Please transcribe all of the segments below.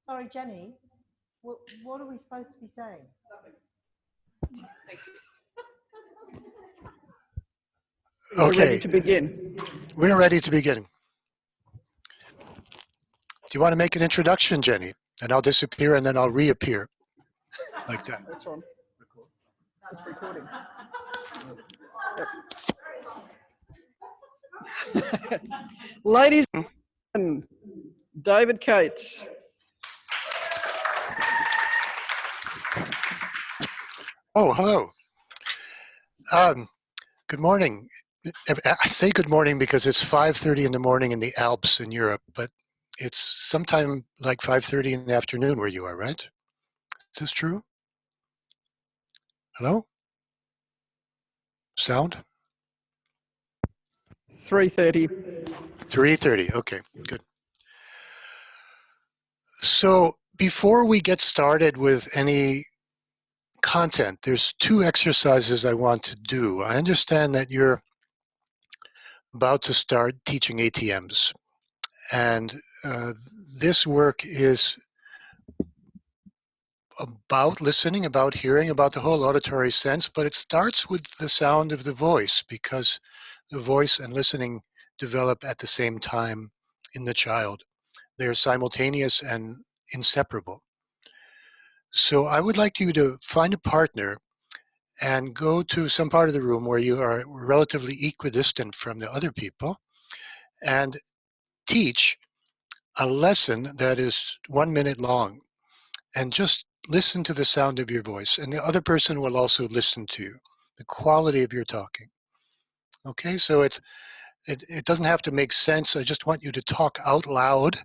Sorry, Jenny. What are we supposed to be saying? Okay. We're ready to begin. We're ready to begin. Do you want to make an introduction, Jenny? And I'll disappear and then I'll reappear. Like that. That's on. It's recording. Yep. Ladies and gentlemen, David Kaetz. Oh, hello. Good morning. I say good morning because it's 5:30 in the morning in the Alps in Europe, but it's sometime like 5:30 in the afternoon where you are, right? Is this true? Hello? Sound? 3:30. 3:30. Okay, good. So before we get started with any content, there's two exercises I want to do. I understand that you're about to start teaching ATMs, and this work is about listening, about hearing, about the whole auditory sense, but it starts with the sound of the voice because the voice and listening develop at the same time in the child. They're simultaneous and inseparable. So I would like you to find a partner and go to some part of the room where you are relatively equidistant from the other people and teach a lesson that is 1 minute long, and just listen to the sound of your voice, and the other person will also listen to you, the quality of your talking. Okay, so it doesn't have to make sense. I just want you to talk out loud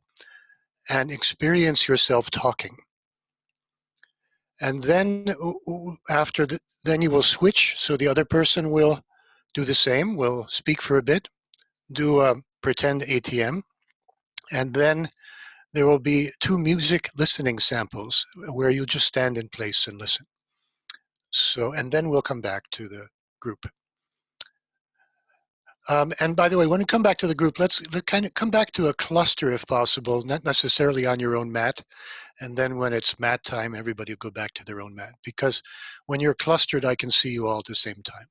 and experience yourself talking. And then then you will switch, so the other person will do the same, will speak for a bit, do a pretend ATM, and then there will be 2 music listening samples where you just stand in place and listen. So, and then we'll come back to the group. And by the way, when we come back to the group, let's kind of come back to a cluster if possible, not necessarily on your own mat. And then when it's mat time, everybody will go back to their own mat. Because when you're clustered, I can see you all at the same time.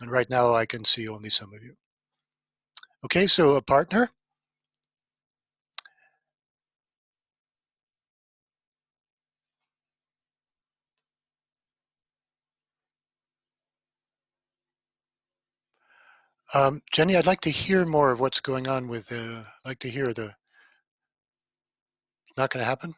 And right now, I can see only some of you. Okay, so a partner. Jenny, I'd like to hear more of what's going on with, I'd like to hear the, not going to happen?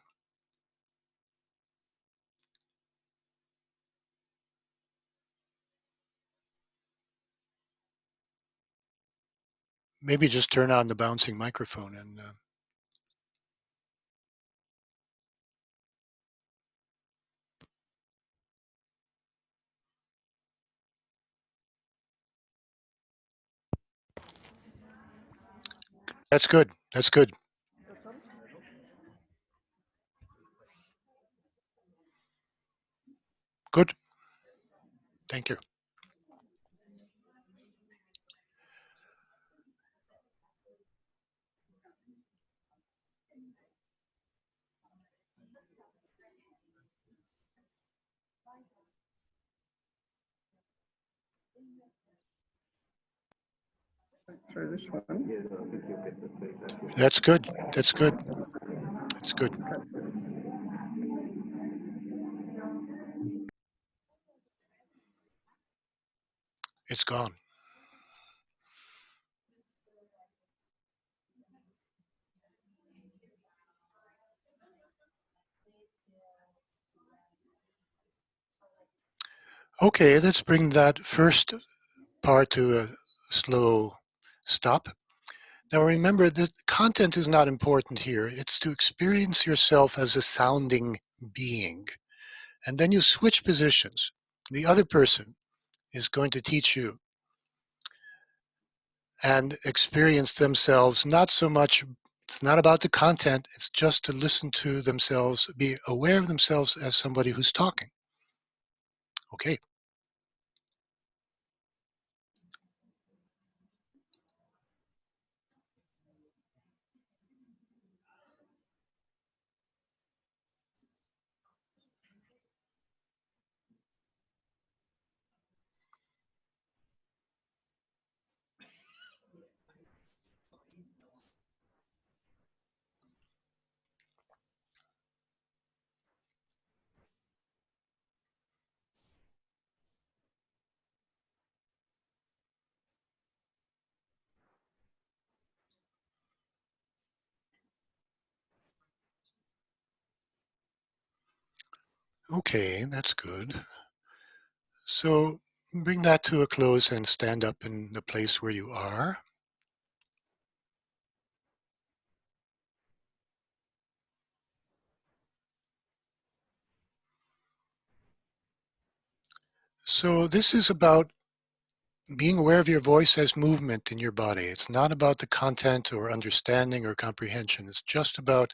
Maybe just turn on the bouncing microphone and that's good. That's good. Good. Thank you. Through this one. That's good. That's good. That's good. It's gone. Okay, let's bring that first part to a slow stop. Now remember that content is not important here. It's to experience yourself as a sounding being. And then you switch positions. The other person is going to teach you and experience themselves, not so much, it's not about the content, it's just to listen to themselves, be aware of themselves as somebody who's talking. Okay. Okay, that's good. So bring that to a close and stand up in the place where you are. So this is about being aware of your voice as movement in your body. It's not about the content or understanding or comprehension. It's just about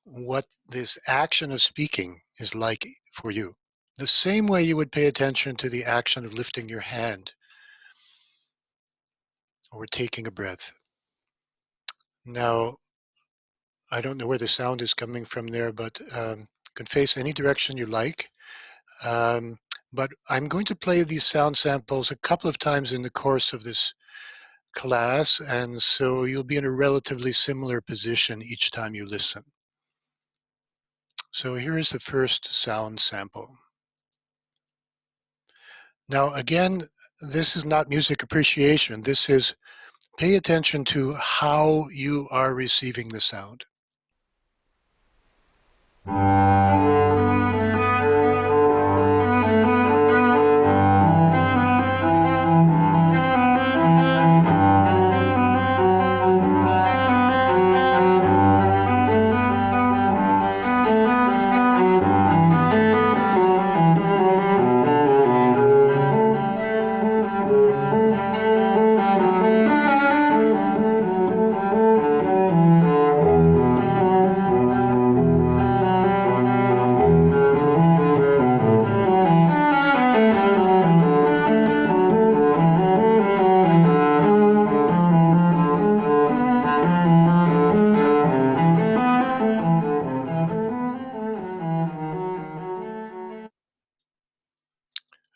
what this action of speaking is like for you. The same way you would pay attention to the action of lifting your hand or taking a breath. Now, I don't know where the sound is coming from there, but you can face any direction you like. Um, but I'm going to play these sound samples a couple of times in the course of this class, and so you'll be in a relatively similar position each time you listen. So here is the first sound sample. Now again, this is not music appreciation. This is pay attention to how you are receiving the sound.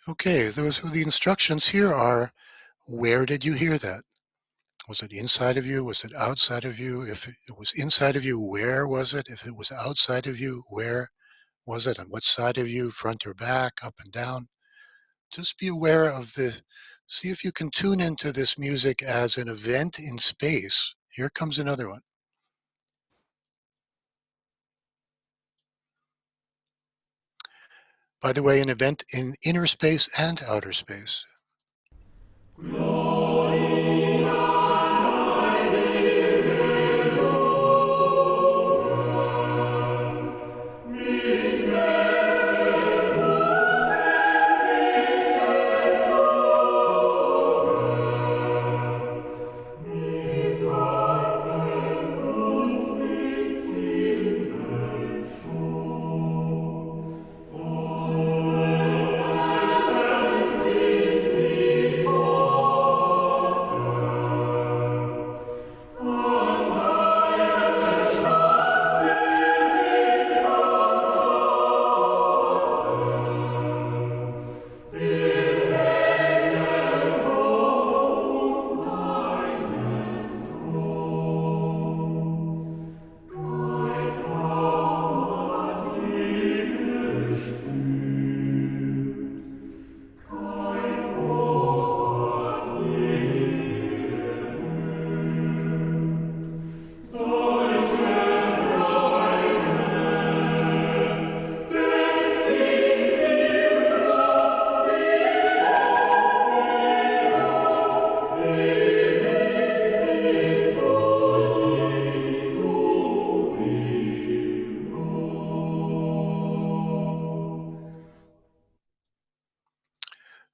Okay, the instructions here are, where did you hear that? Was it inside of you? Was it outside of you? If it was inside of you, where was it? If it was outside of you, where was it? On what side of you, front or back, up and down? Just be aware of see if you can tune into this music as an event in space. Here comes another one. By the way, an event in inner space and outer space.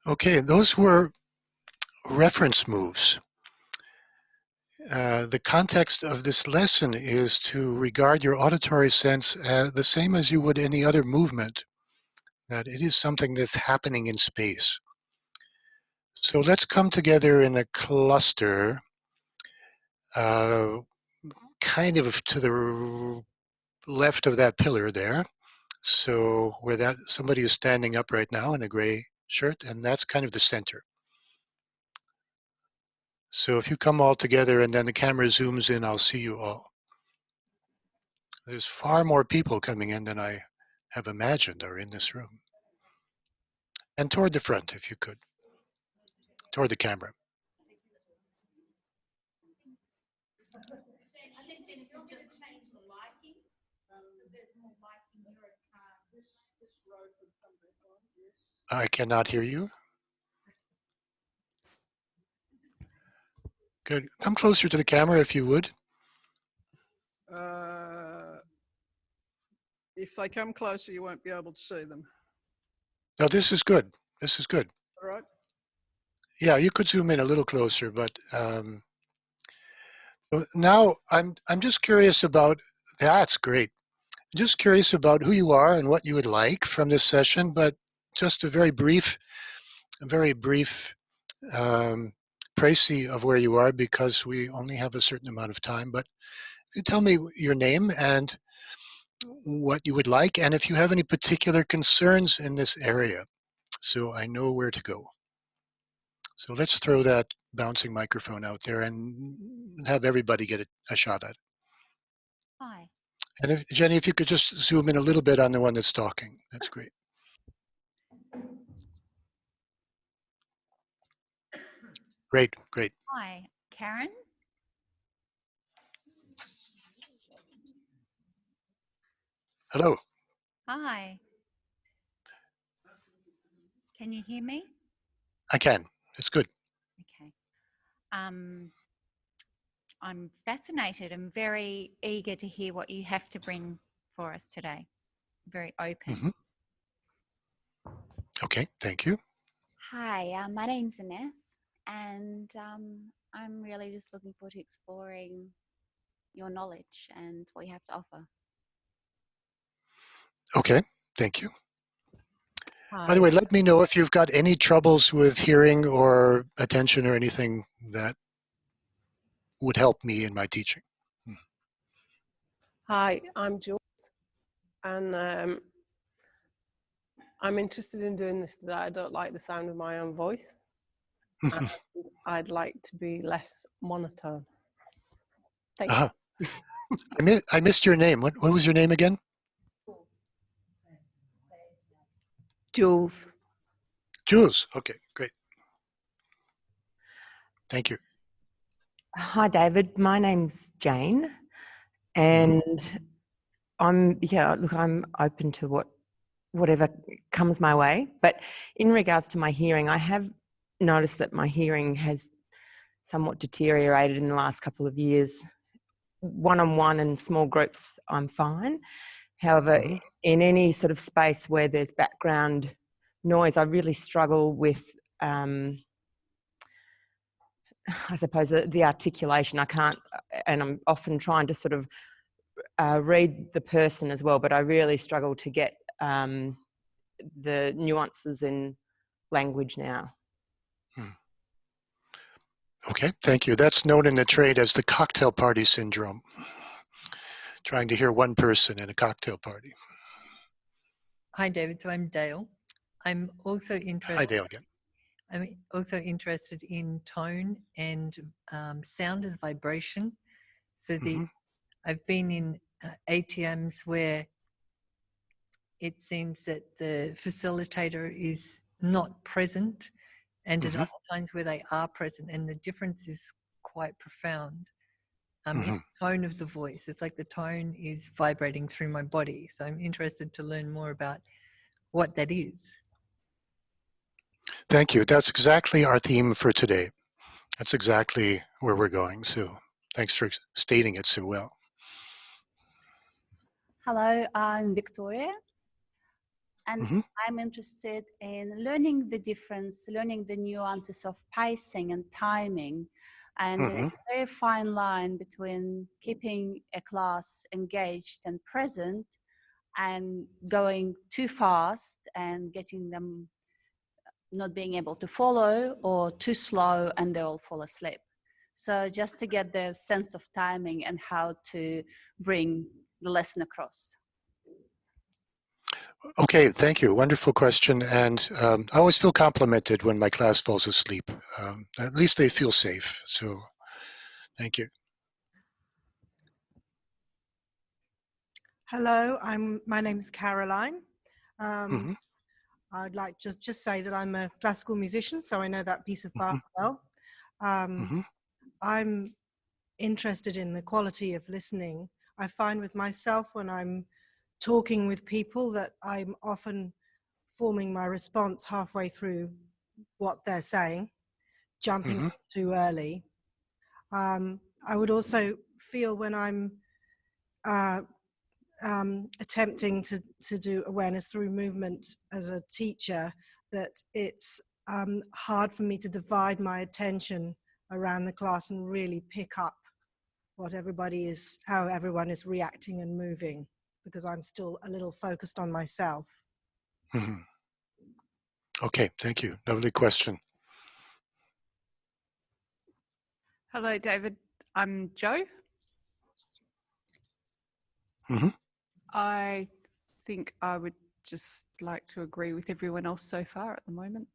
Okay, those were reference moves. The context of this lesson is to regard your auditory sense the same as you would any other movement, that it is something that's happening in space. So let's come together in a cluster, kind of to the left of that pillar there. So where somebody is standing up right now in a gray shirt, and that's kind of the center. So if you come all together and then the camera zooms in, I'll see you all. There's far more people coming in than I have imagined are in this room. And toward the front, if you could, toward the camera. I cannot hear you. Good. Come closer to the camera if you would. If they come closer, you won't be able to see them. No, this is good. This is good. All right. Yeah, you could zoom in a little closer, but now I'm just curious about. That's great. Just curious about who you are and what you would like from this session, but just a very brief précis of where you are, because we only have a certain amount of time. But you tell me your name and what you would like, and if you have any particular concerns in this area, so I know where to go. So let's throw that bouncing microphone out there and have everybody get a shot at it. Hi. And if, Jenny, if you could just zoom in a little bit on the one that's talking, that's great. Great, great. Hi, Karen. Hello. Hi. Can you hear me? I can. It's good. Okay. I'm fascinated and very eager to hear what you have to bring for us today. Very open. Mm-hmm. Okay, thank you. Hi, my name's Ines, and I'm really just looking forward to exploring your knowledge and what you have to offer. Okay, thank you. Hi. By the way, let me know if you've got any troubles with hearing or attention or anything that would help me in my teaching. Hi, I'm Jules, and I'm interested in doing this today. I don't like the sound of my own voice. And I'd like to be less monotone. Thank you. I missed your name. What was your name again? Jules. Jules. Okay, great. Thank you. Hi, David. My name's Jane, and I'm open to whatever comes my way. But in regards to my hearing, I have noticed that my hearing has somewhat deteriorated in the last couple of years. One-on-one and small groups, I'm fine. However, in any sort of space where there's background noise, I really struggle with I suppose the articulation. I can't, and I'm often trying to sort of read the person as well, but I really struggle to get the nuances in language now. Okay, thank you. That's known in the trade as the cocktail party syndrome. Trying to hear one person in a cocktail party. Hi, David. So I'm Dale. I'm also interested. Hi, Dale again. I'm also interested in tone and sound as vibration. So I've been in ATMs where it seems that the facilitator is not present, and at other times where they are present, and the difference is quite profound. In the tone of the voice, it's like the tone is vibrating through my body. So I'm interested to learn more about what that is. Thank you. That's exactly our theme for today. That's exactly where we're going. So thanks for stating it so well. Hello, I'm Victoria, and I'm interested in learning the difference, learning the nuances of pacing and timing. And there's a very fine line between keeping a class engaged and present and going too fast and getting them not being able to follow, or too slow and they all fall asleep. So just to get the sense of timing and how to bring the lesson across. Okay, thank you. Wonderful question. And I always feel complimented when my class falls asleep. At least they feel safe. So thank you. Hello, my name is Caroline. I'd like just say that I'm a classical musician, so I know that piece of Bach well. I'm interested in the quality of listening. I find with myself when I'm talking with people that I'm often forming my response halfway through what they're saying, jumping too early. I would also feel when I'm attempting to do awareness through movement as a teacher that it's hard for me to divide my attention around the class and really pick up what how everyone is reacting and moving, because I'm still a little focused on myself. Okay, thank you. Lovely question. Hello, David. I'm Jo. I think I would just like to agree with everyone else so far at the moment.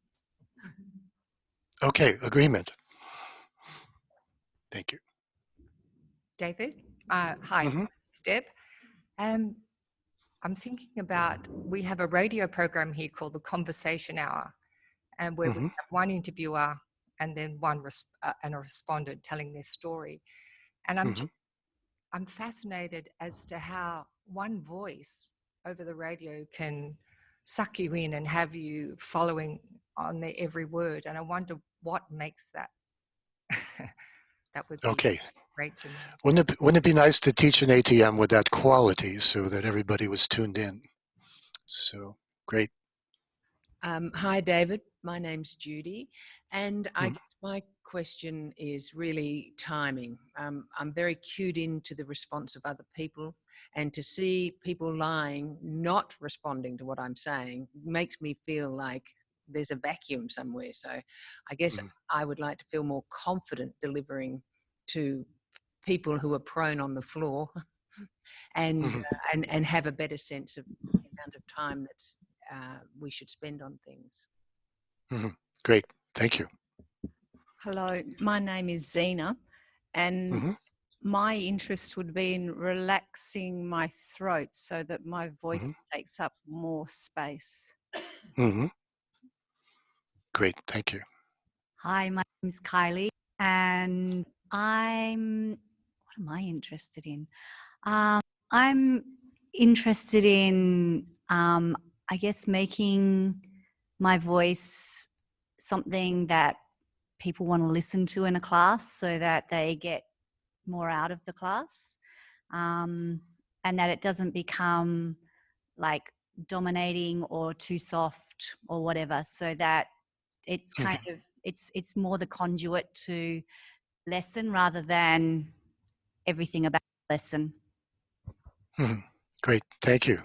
Okay, agreement. Thank you. David, hi, it's Deb. I'm thinking about, we have a radio program here called the Conversation Hour, and where we have one interviewer and then and a respondent telling their story. And I'm fascinated as to how one voice over the radio can suck you in and have you following on their every word. And I wonder what makes that. That would be great to know. Wouldn't it be nice to teach an ATM with that quality so that everybody was tuned in? So great. Hi, David. My name's Judy, and I guess my question is really timing. I'm very cued into the response of other people, and to see people lying, not responding to what I'm saying, makes me feel like there's a vacuum somewhere. So I guess I would like to feel more confident delivering to people who are prone on the floor and have a better sense of the amount of time that's we should spend on things. Great, thank you. Hello, my name is Zena, and my interest would be in relaxing my throat so that my voice takes up more space. Great, thank you. Hi, my name is Kylie, and what am I interested in? I'm interested in, I guess, making my voice something that people want to listen to in a class so that they get more out of the class, and that it doesn't become like dominating or too soft or whatever, so that it's kind of, it's more the conduit to lesson rather than everything about lesson. Great, thank you.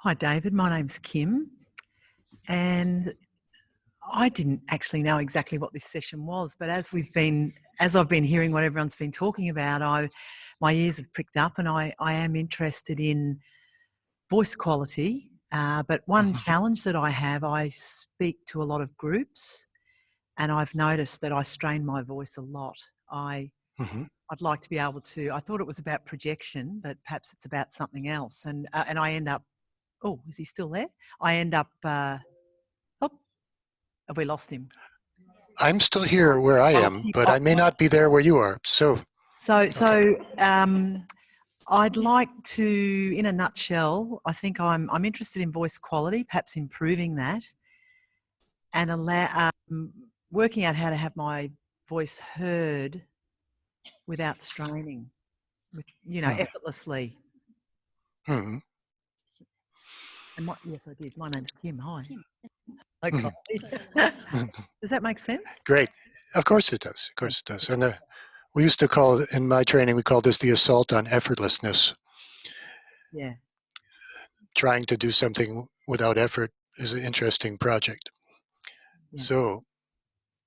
Hi, David. My name's Kim, and I didn't actually know exactly what this session was, but as I've been hearing what everyone's been talking about, my ears have pricked up, and I am interested in voice quality. But one challenge that I have, I speak to a lot of groups, and I've noticed that I strain my voice a lot. I'd like to be able to, I thought it was about projection, but perhaps it's about something else. And I end up, oh, is he still there? I end up, have we lost him? I'm still here where I am, but I may not be there where you are. So I'd like to, in a nutshell, I think I'm interested in voice quality, perhaps improving that, and working out how to have my voice heard without straining, effortlessly. And yes, I did. My name's Kim. Hi. Okay. Does that make sense? Great. Of course it does. Of course it does. And we used to call it, in my training, we called this the assault on effortlessness. Yeah. Trying to do something without effort is an interesting project. Yeah. So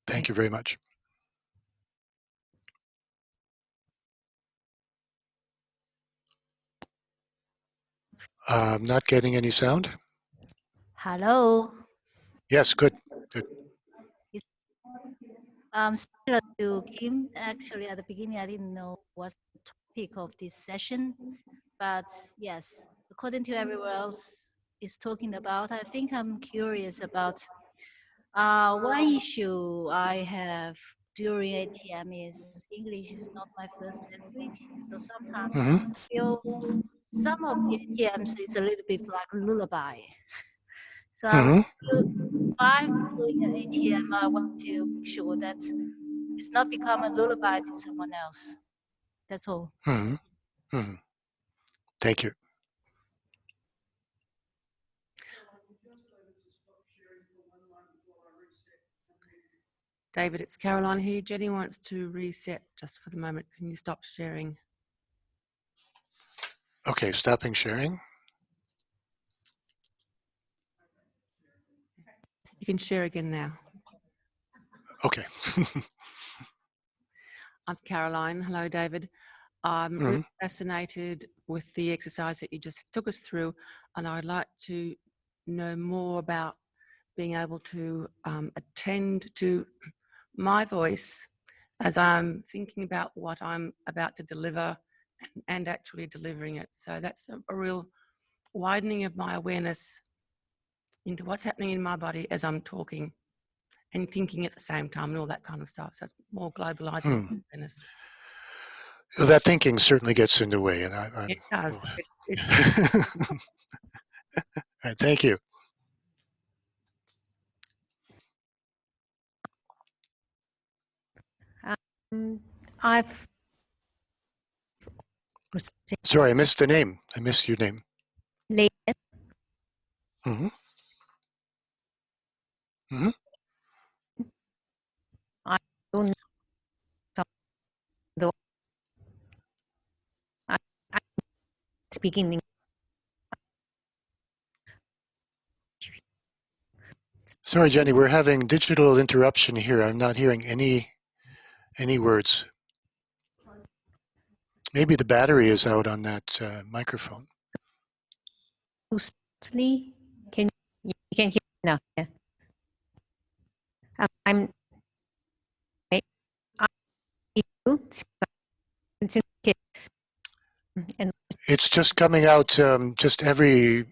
thank you very much. I'm not getting any sound. Hello. Yes, good. Good. Similar to Kim, actually at the beginning I didn't know what's the topic of this session, but yes, according to everyone else is talking about, I think I'm curious about one issue I have during ATM is English is not my first language, so sometimes I feel some of the ATMs is a little bit like lullaby. So if I'm doing an ATM, I want to make sure that it's not become a lullaby to someone else. That's all. Thank you. David, it's Caroline here. Jenny wants to reset just for the moment. Can you stop sharing? Okay, stopping sharing. You can share again now. Okay. I'm Caroline. Hello, David. I'm really fascinated with the exercise that you just took us through, and I'd like to know more about being able to attend to my voice as I'm thinking about what I'm about to deliver and actually delivering it. So that's a real widening of my awareness into what's happening in my body as I'm talking and thinking at the same time and all that kind of stuff. So it's more globalizing awareness. So that thinking certainly gets in the way. And It does. All right, thank you. I've Sorry, I missed the name. I missed your name. I don't know. I'm speaking. Sorry, Jenny, we're having digital interruption here. I'm not hearing any words. Maybe the battery is out on that microphone. Mostly, you can hear now. Yeah. It's just coming out just every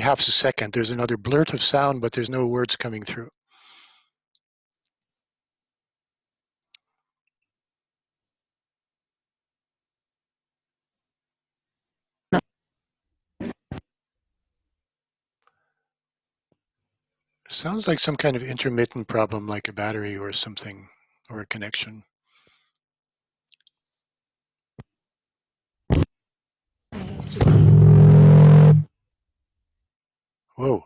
half a second. There's another blurt of sound, but there's no words coming through. Sounds like some kind of intermittent problem, like a battery or something, or a connection. Whoa.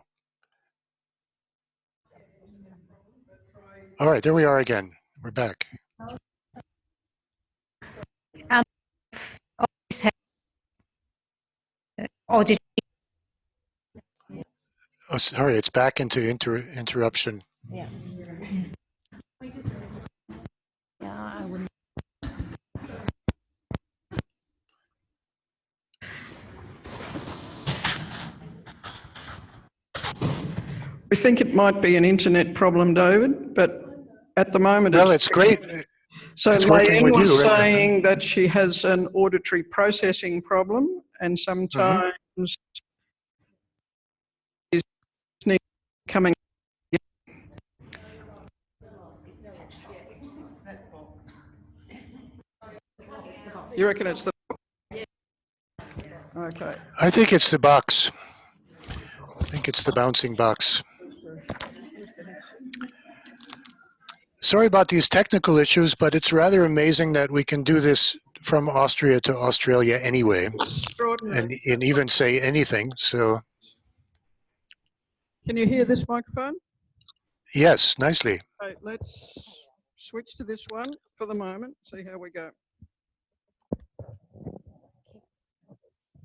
All right, there we are again. We're back. Oh, sorry, it's back into interruption. Yeah. I wouldn't. We think it might be an internet problem, David, but at the moment... Well, it's great. So it's working with was you, right? saying that she has an auditory processing problem and sometimes is coming... You reckon it's the... Okay. I think it's the box. I think it's the bouncing box. Sorry about these technical issues, but it's rather amazing that we can do this from Austria to Australia anyway, and even say anything. So, can you hear this microphone? Yes, nicely. Okay, let's switch to this one for the moment, see how we go.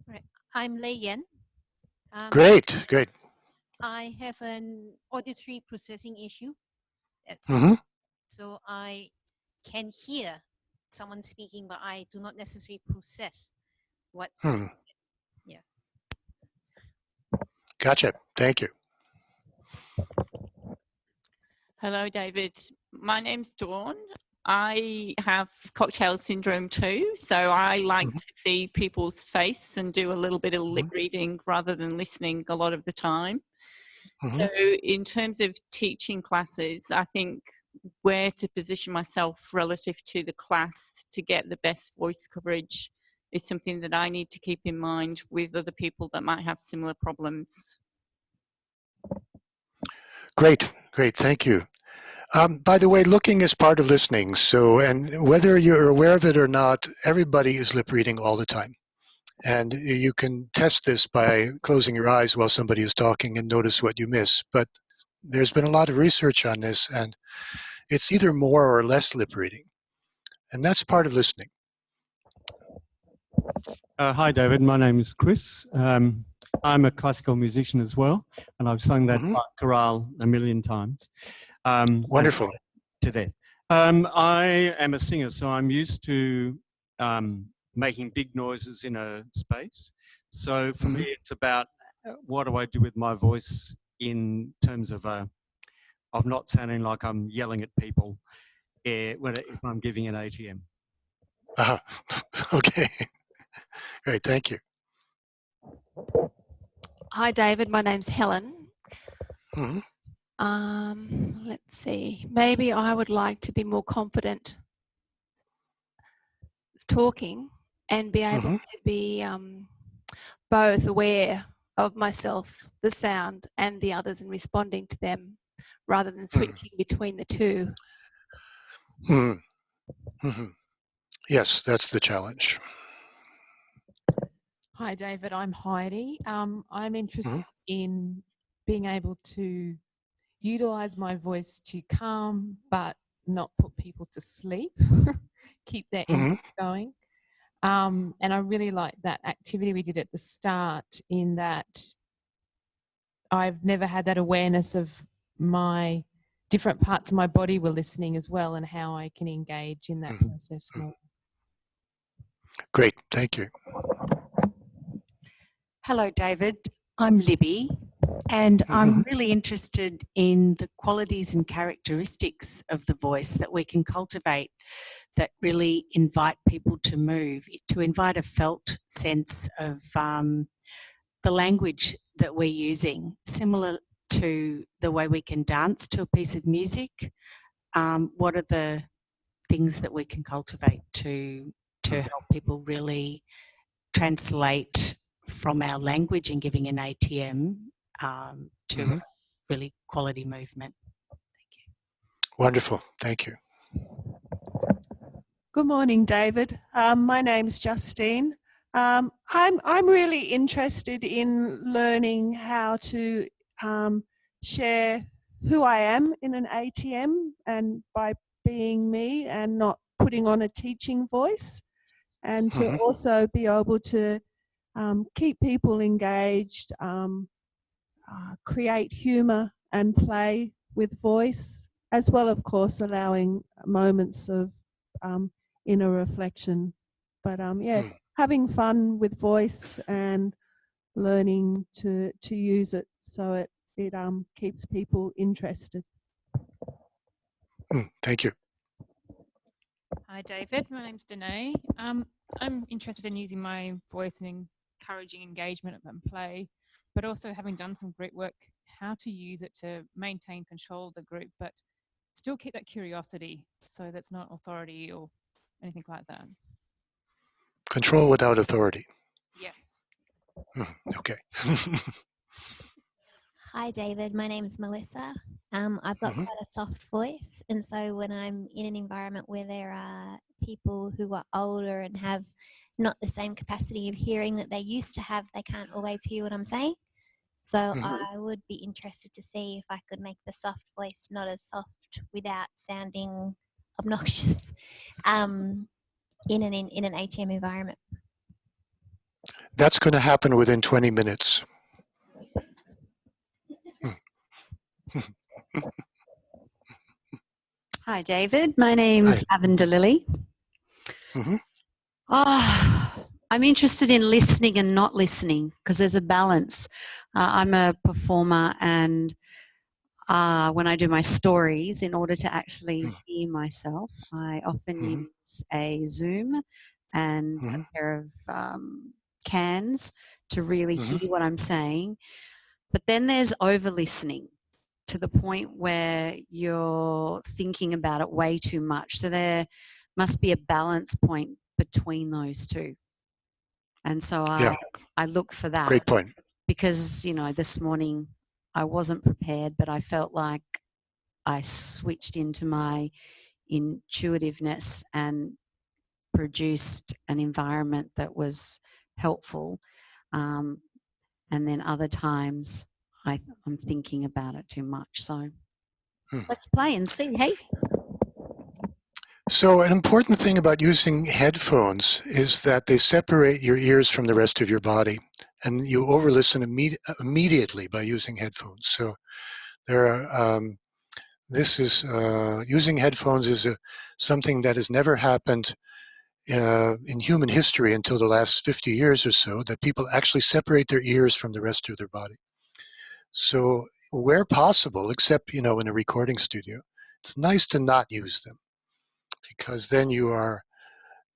Right. I'm Lei Yan. Great, great. I have an auditory processing issue. So I can hear someone speaking, but I do not necessarily process what's yeah. Gotcha. Thank you. Hello, David. My name's Dawn. I have cocktail syndrome too, so I like to see people's face and do a little bit of lip reading rather than listening a lot of the time. So in terms of teaching classes, I think where to position myself relative to the class to get the best voice coverage is something that I need to keep in mind with other people that might have similar problems. Great, great, thank you. By the way, looking is part of listening. So, and whether you're aware of it or not, everybody is lip reading all the time. And you can test this by closing your eyes while somebody is talking and notice what you miss. But there's been a lot of research on this, and it's either more or less lip reading. And that's part of listening. Hi, David. My name is Chris. I'm a classical musician as well, and I've sung that chorale a million times. Wonderful. To death. I am a singer, so I'm used to making big noises in a space. So for me, it's about what do I do with my voice in terms of not sounding like I'm yelling at people if I'm giving an ATM. Okay. Great, thank you. Hi, David. My name's Helen. Mm-hmm. Let's see. Maybe I would like to be more confident talking and be able to be both aware of myself, the sound, and the others, and responding to them rather than switching between the two. Yes, that's the challenge. Hi, David. I'm Heidi. I'm interested in being able to utilize my voice to calm but not put people to sleep, keep their energy going. And I really like that activity we did at the start, in that I've never had that awareness of my different parts of my body were listening as well, and how I can engage in that process more. Great, thank you. Hello, David. I'm Libby, and I'm really interested in the qualities and characteristics of the voice that we can cultivate that really invite people to move, to invite a felt sense of the language that we're using, similar to the way we can dance to a piece of music. What are the things that we can cultivate to help people really translate from our language and giving an ATM to really quality movement? Thank you. Wonderful, thank you. Good morning, David. My name's Justine. I'm really interested in learning how to share who I am in an ATM, and by being me and not putting on a teaching voice, and to also be able to keep people engaged, create humour and play with voice, as well, of course, allowing moments of inner reflection. But yeah, having fun with voice and learning to use it so it keeps people interested. Thank you. Hi, David. My name's Danae. I'm interested in using my voice and encouraging engagement and play, but also, having done some group work, how to use it to maintain control of the group, but still keep that curiosity, so that's not authority or anything like that. Control without authority. Yes. Okay. Hi, David. My name is Melissa. I've got quite a soft voice, and so when I'm in an environment where there are people who are older and have not the same capacity of hearing that they used to have, they can't always hear what I'm saying. So I would be interested to see if I could make the soft voice not as soft without sounding obnoxious in an ATM environment. That's going to happen within 20 minutes. Hi, David. My name's Lavender Lily. I'm interested in listening and not listening, because there's a balance. I'm a performer, and when I do my stories, in order to actually hear myself, I often use a Zoom and a pair of cans to really hear what I'm saying. But then there's over-listening, to the point where you're thinking about it way too much. So there must be a balance point between those two. And so Yeah. I look for that. Great point. Because, you know, this morning I wasn't prepared, but I felt like I switched into my intuitiveness and produced an environment that was helpful. And then other times I'm thinking about it too much. So let's play and see, hey? So an important thing about using headphones is that they separate your ears from the rest of your body, and you over-listen immediately by using headphones. So there are, using headphones is something that has never happened in human history until the last 50 years or so, that people actually separate their ears from the rest of their body. So where possible, except, you know, in a recording studio, it's nice to not use them, because then you are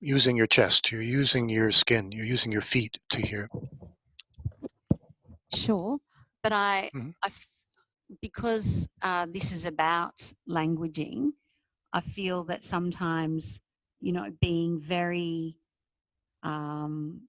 using your chest, you're using your skin, you're using your feet to hear. Sure, but because this is about languaging, I feel that sometimes, you know, being very, being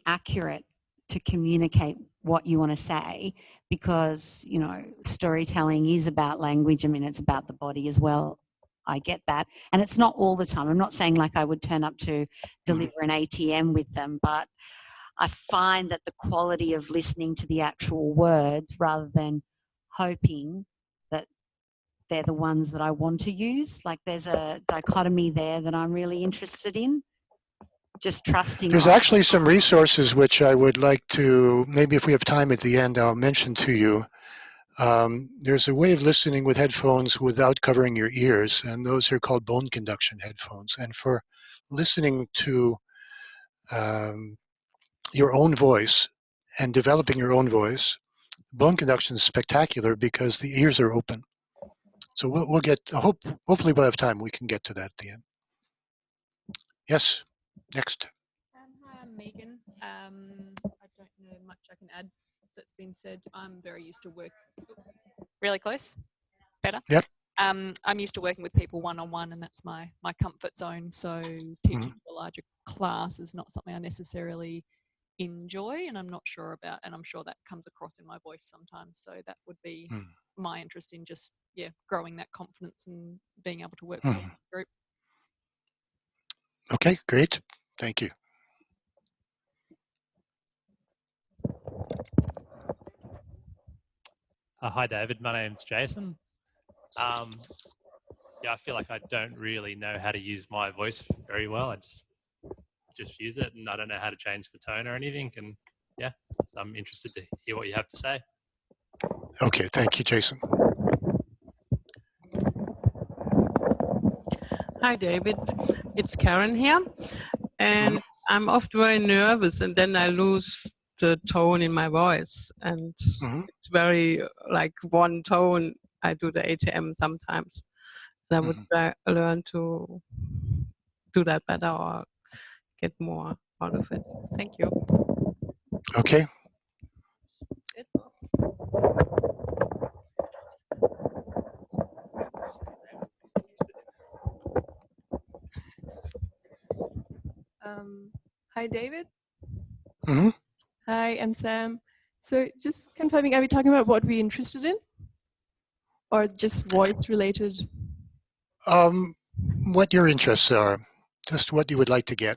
accurate to communicate what you want to say, because, you know, storytelling is about language. I mean, it's about the body as well. I get that. And it's not all the time. I'm not saying like I would turn up to deliver an ATM with them, but I find that the quality of listening to the actual words rather than hoping that they're the ones that I want to use, like there's a dichotomy there that I'm really interested in. Just trusting. There's actually some resources which I would like to, maybe if we have time at the end, I'll mention to you. There's a way of listening with headphones without covering your ears, and those are called bone conduction headphones. And for listening to your own voice and developing your own voice, bone conduction is spectacular because the ears are open. So we'll get, hopefully we'll have time, we can get to that at the end. Yes, next. Hi, I'm Megan. I don't know much I can add that's been said. I'm very used to work really close. Better? Yep. I'm used to working with people one-on-one, and that's my comfort zone. So teaching to a larger class is not something I necessarily enjoy, and I'm not sure about, and I'm sure that comes across in my voice sometimes. So that would be my interest in just, growing that confidence and being able to work with a group. Okay, great. Thank you. Hi, David. My name's Jason. I feel like I don't really know how to use my voice very well. I just use it, and I don't know how to change the tone or anything. And so I'm interested to hear what you have to say. Okay, thank you, Jason. Hi, David. It's Karen here. And I'm often very nervous, and then I lose the tone in my voice. And it's very like one tone. I do the ATM sometimes. I would learn to do that better or get more out of it. Thank you. Okay. Hi, David. Mm-hmm. Hi, I'm Sam. So just confirming, are we talking about what we're interested in? Or just voice related? What your interests are, just what you would like to get.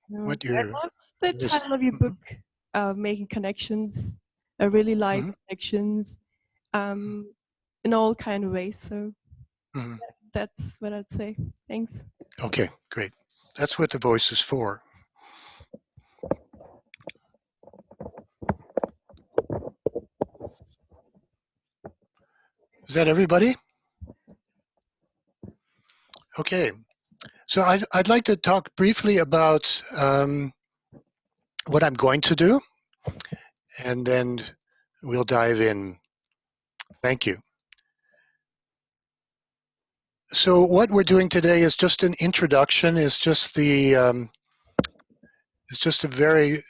What I love the title of your book, Making Connections. I really like connections in all kind of ways. So that's what I'd say. Thanks. Okay, great. That's what the voice is for. Is that everybody? Okay, so I'd like to talk briefly about what I'm going to do, and then we'll dive in. Thank you. So what we're doing today is just an introduction. It's just the very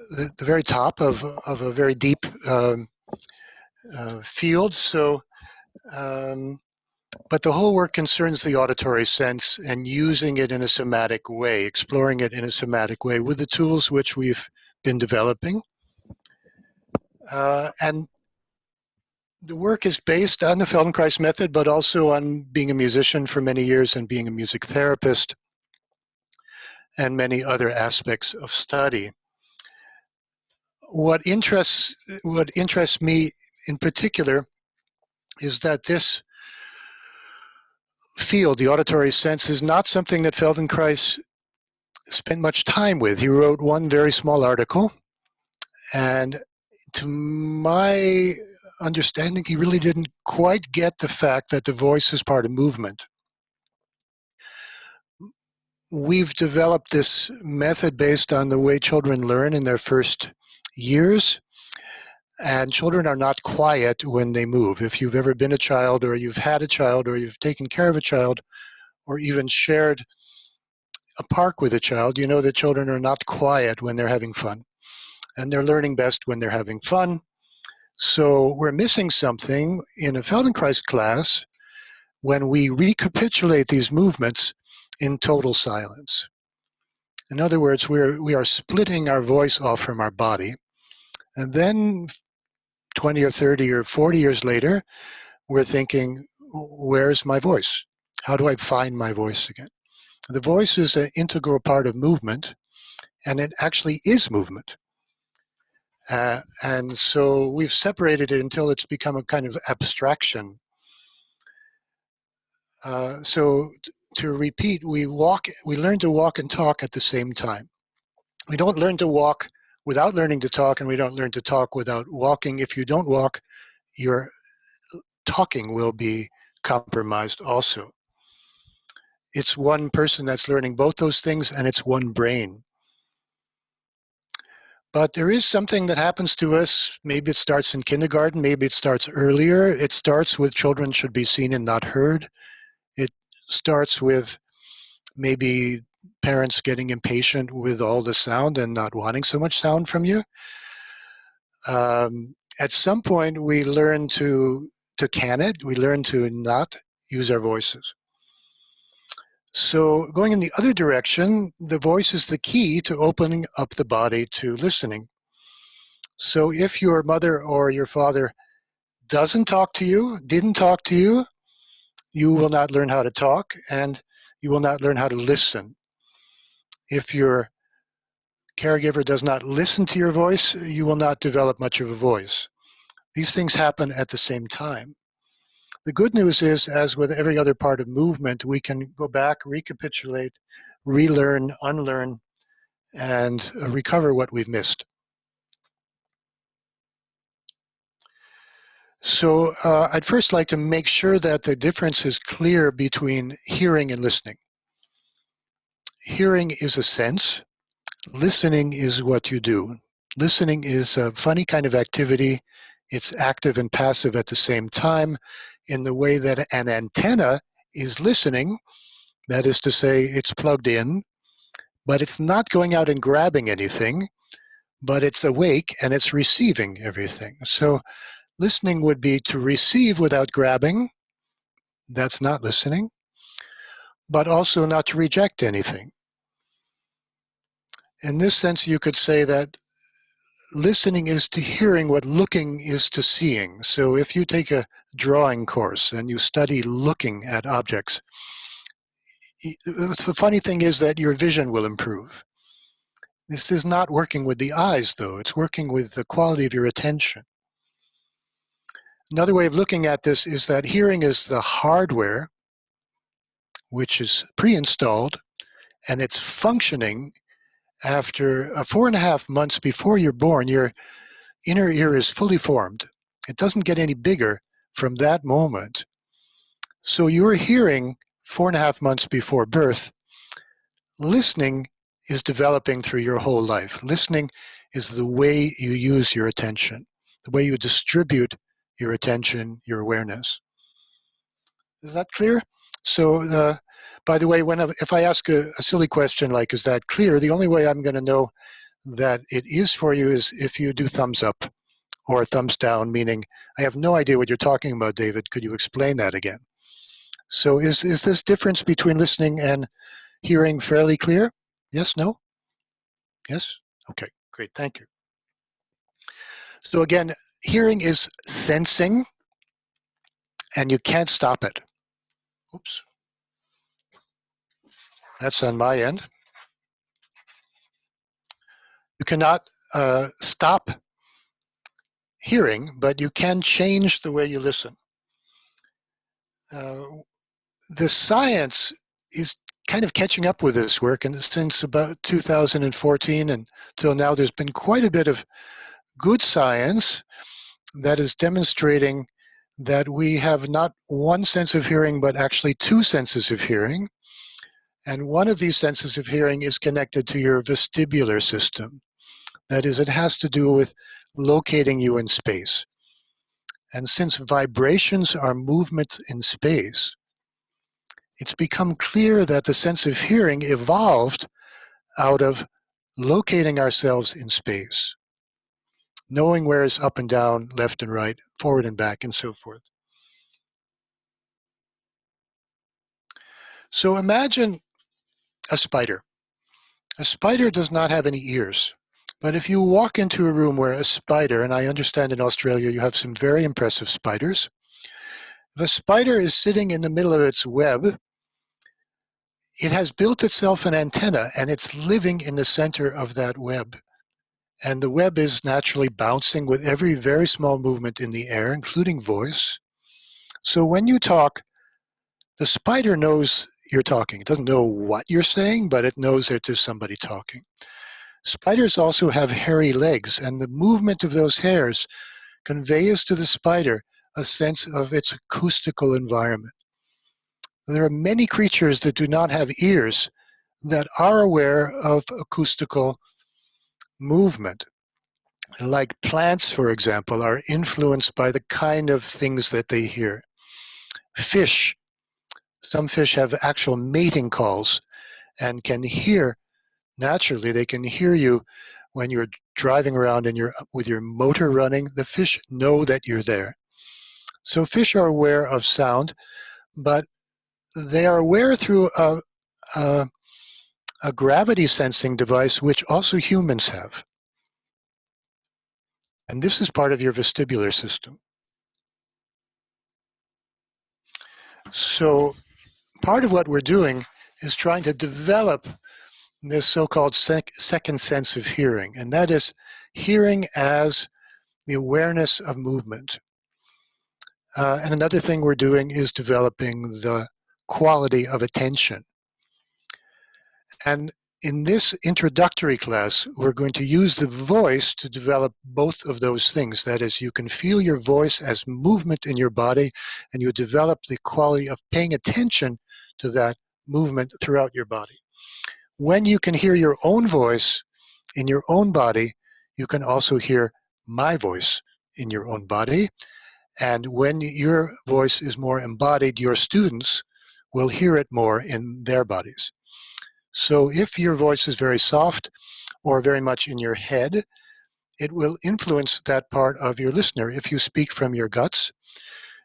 the very top of a very deep field. So But the whole work concerns the auditory sense and using it in a somatic way, exploring it in a somatic way with the tools which we've been developing. And the work is based on the Feldenkrais method, but also on being a musician for many years and being a music therapist and many other aspects of study. What interests me in particular is that this field, the auditory sense, is not something that Feldenkrais spent much time with. He wrote one very small article, and to my understanding, he really didn't quite get the fact that the voice is part of movement. We've developed this method based on the way children learn in their first years, and children are not quiet when they move. If you've ever been a child, or you've had a child, or you've taken care of a child, or even shared a park with a child, you know that children are not quiet when they're having fun. And they're learning best when they're having fun. So we're missing something in a Feldenkrais class when we recapitulate these movements in total silence. In other words, we are splitting our voice off from our body. And then 20 or 30 or 40 years later, we're thinking, where's my voice? How do I find my voice again? The voice is an integral part of movement, and it actually is movement. And so we've separated it until it's become a kind of abstraction. So to repeat, we learn to walk and talk at the same time. We don't learn to walk without learning to talk, and we don't learn to talk without walking. If you don't walk, your talking will be compromised also. It's one person that's learning both those things, and it's one brain. But there is something that happens to us. Maybe it starts in kindergarten, maybe it starts earlier. It starts with children should be seen and not heard. It starts with maybe parents getting impatient with all the sound and not wanting so much sound from you. At some point, we learn to can it. We learn to not use our voices. So going in the other direction, the voice is the key to opening up the body to listening. So if your mother or your father didn't talk to you, you will not learn how to talk, and you will not learn how to listen. If your caregiver does not listen to your voice, you will not develop much of a voice. These things happen at the same time. The good news is, as with every other part of movement, we can go back, recapitulate, relearn, unlearn, and recover what we've missed. So I'd first like to make sure that the difference is clear between hearing and listening. Hearing is a sense. Listening is what you do. Listening is a funny kind of activity. It's active and passive at the same time in the way that an antenna is listening. That is to say, it's plugged in, but it's not going out and grabbing anything, but it's awake and it's receiving everything. So listening would be to receive without grabbing. That's not listening. But also not to reject anything. In this sense, you could say that listening is to hearing what looking is to seeing. So if you take a drawing course and you study looking at objects, the funny thing is that your vision will improve. This is not working with the eyes, though. It's working with the quality of your attention. Another way of looking at this is that hearing is the hardware, which is pre-installed, and it's functioning after 4.5 months before you're born. Your inner ear is fully formed. It doesn't get any bigger from that moment. So you're hearing 4.5 months before birth. Listening is developing through your whole life. Listening is the way you use your attention, the way you distribute your attention, your awareness. Is that clear? So, by the way, if I ask a silly question like, is that clear? The only way I'm going to know that it is for you is if you do thumbs up or thumbs down, meaning, I have no idea what you're talking about, David. Could you explain that again? So is this difference between listening and hearing fairly clear? Yes, no? Yes? Okay, great, thank you. So again, hearing is sensing, and you can't stop it. Oops. That's on my end. You cannot stop hearing, but you can change the way you listen. The science is kind of catching up with this work, and since about 2014 until now, there's been quite a bit of good science that is demonstrating that we have not one sense of hearing, but actually two senses of hearing. And one of these senses of hearing is connected to your vestibular system. That is, it has to do with locating you in space. And since vibrations are movement in space, it's become clear that the sense of hearing evolved out of locating ourselves in space, knowing where is up and down, left and right, forward and back, and so forth. So imagine a spider. A spider does not have any ears. But if you walk into a room where a spider, and I understand in Australia you have some very impressive spiders, if a spider is sitting in the middle of its web, it has built itself an antenna, and it's living in the center of that web. And the web is naturally bouncing with every very small movement in the air, including voice. So when you talk, the spider knows you're talking. It doesn't know what you're saying, but it knows that there's somebody talking. Spiders also have hairy legs, and the movement of those hairs conveys to the spider a sense of its acoustical environment. There are many creatures that do not have ears that are aware of acoustical movement. Like plants, for example, are influenced by the kind of things that they hear. Fish, some fish have actual mating calls and can hear, naturally, they can hear you when you're driving around and with your motor running. The fish know that you're there. So fish are aware of sound, but they are aware through a gravity sensing device, which also humans have. And this is part of your vestibular system. So part of what we're doing is trying to develop this so-called second sense of hearing, and that is hearing as the awareness of movement. And another thing we're doing is developing the quality of attention. And in this introductory class, we're going to use the voice to develop both of those things. That is, you can feel your voice as movement in your body, and you develop the quality of paying attention to that movement throughout your body. When you can hear your own voice in your own body, you can also hear my voice in your own body. And when your voice is more embodied, your students will hear it more in their bodies. So if your voice is very soft or very much in your head, it will influence that part of your listener. If you speak from your guts,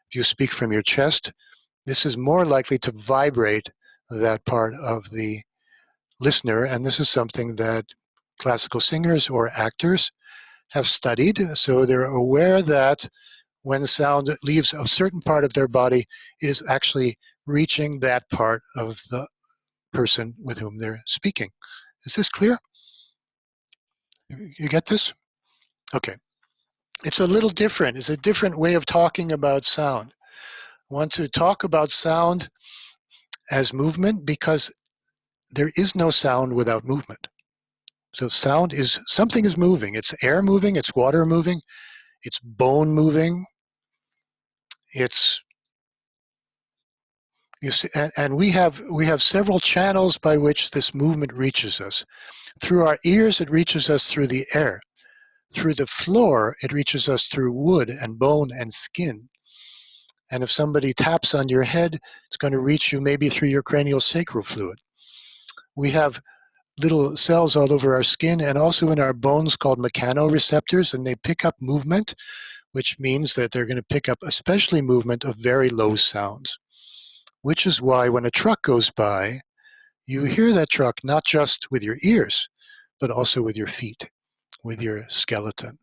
if you speak from your chest, this is more likely to vibrate that part of the listener. And this is something that classical singers or actors have studied. So they're aware that when sound leaves a certain part of their body, it is actually reaching that part of the person with whom they're speaking. Is this clear? You get this? Okay. It's a little different. It's a different way of talking about sound. I want to talk about sound as movement because there is no sound without movement. So sound is, something is moving. It's air moving, it's water moving, it's bone moving, it's, you see, and we have several channels by which this movement reaches us. Through our ears, it reaches us through the air. Through the floor, it reaches us through wood and bone and skin. And if somebody taps on your head, it's going to reach you maybe through your cranial sacral fluid. We have little cells all over our skin and also in our bones called mechanoreceptors, and they pick up movement, which means that they're going to pick up especially movement of very low sounds. which is why when a truck goes by, you hear that truck not just with your ears, but also with your feet, with your skeleton.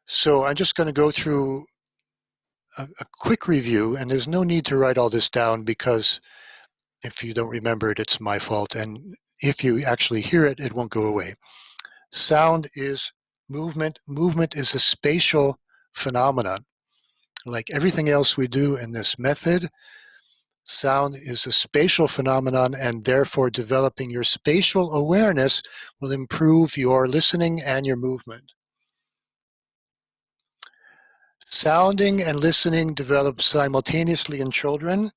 So I'm just going to go through a quick review, and there's no need to write all this down because if you don't remember it, it's my fault. And if you actually hear it, it won't go away. Sound is movement. Movement is a spatial phenomenon. Like everything else we do in this method, sound is a spatial phenomenon, and therefore developing your spatial awareness will improve your listening and your movement. Sounding and listening develop simultaneously in children,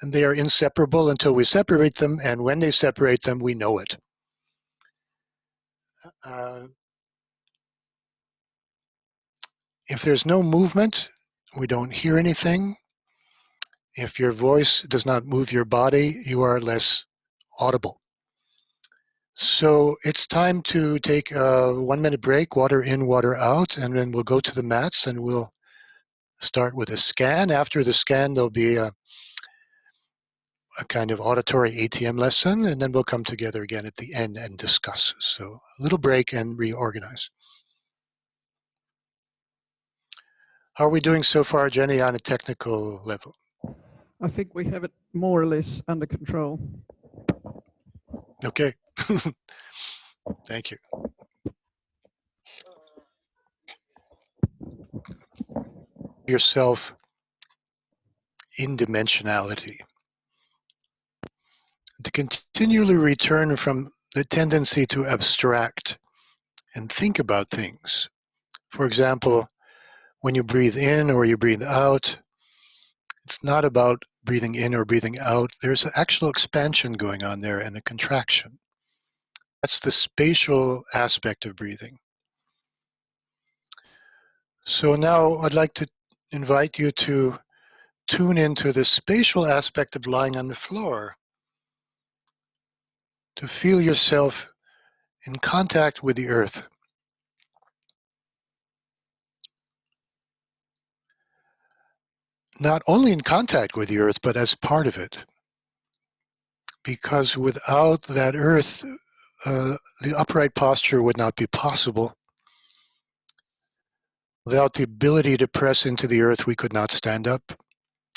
and they are inseparable until we separate them, and when they separate them, we know it. If there's no movement, we don't hear anything. If your voice does not move your body, you are less audible. So it's time to take a 1 minute break, water in, water out, and then we'll go to the mats and we'll start with a scan. After the scan, there'll be a kind of auditory ATM lesson, and then we'll come together again at the end and discuss. So a little break and reorganize. How are we doing so far, Jenny, on a technical level? I think we have it more or less under control. Okay. Thank you. Yourself in dimensionality. To continually return from the tendency to abstract and think about things. For example, when you breathe in or you breathe out, it's not about breathing in or breathing out. There's an actual expansion going on there and a contraction. That's the spatial aspect of breathing. So now I'd like to invite you to tune into the spatial aspect of lying on the floor, to feel yourself in contact with the earth. Not only in contact with the earth, but as part of it. Because without that earth, the upright posture would not be possible. Without the ability to press into the earth, we could not stand up.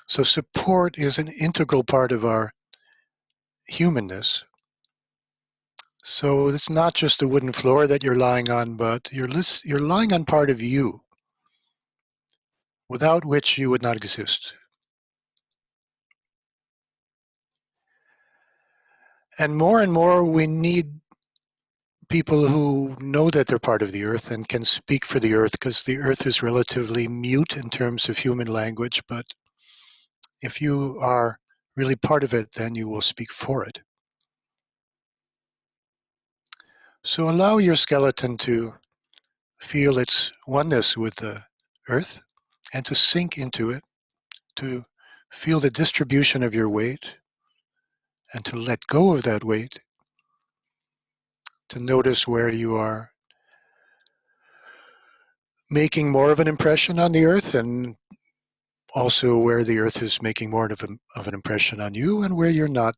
So support is an integral part of our humanness. So it's not just the wooden floor that you're lying on, but you're lying on part of you, without which you would not exist. And more we need people who know that they're part of the earth and can speak for the earth, because the earth is relatively mute in terms of human language, but if you are really part of it, then you will speak for it. So allow your skeleton to feel its oneness with the earth and to sink into it, to feel the distribution of your weight and to let go of that weight, to notice where you are making more of an impression on the earth, and also where the earth is making more of an impression on you, and where you're not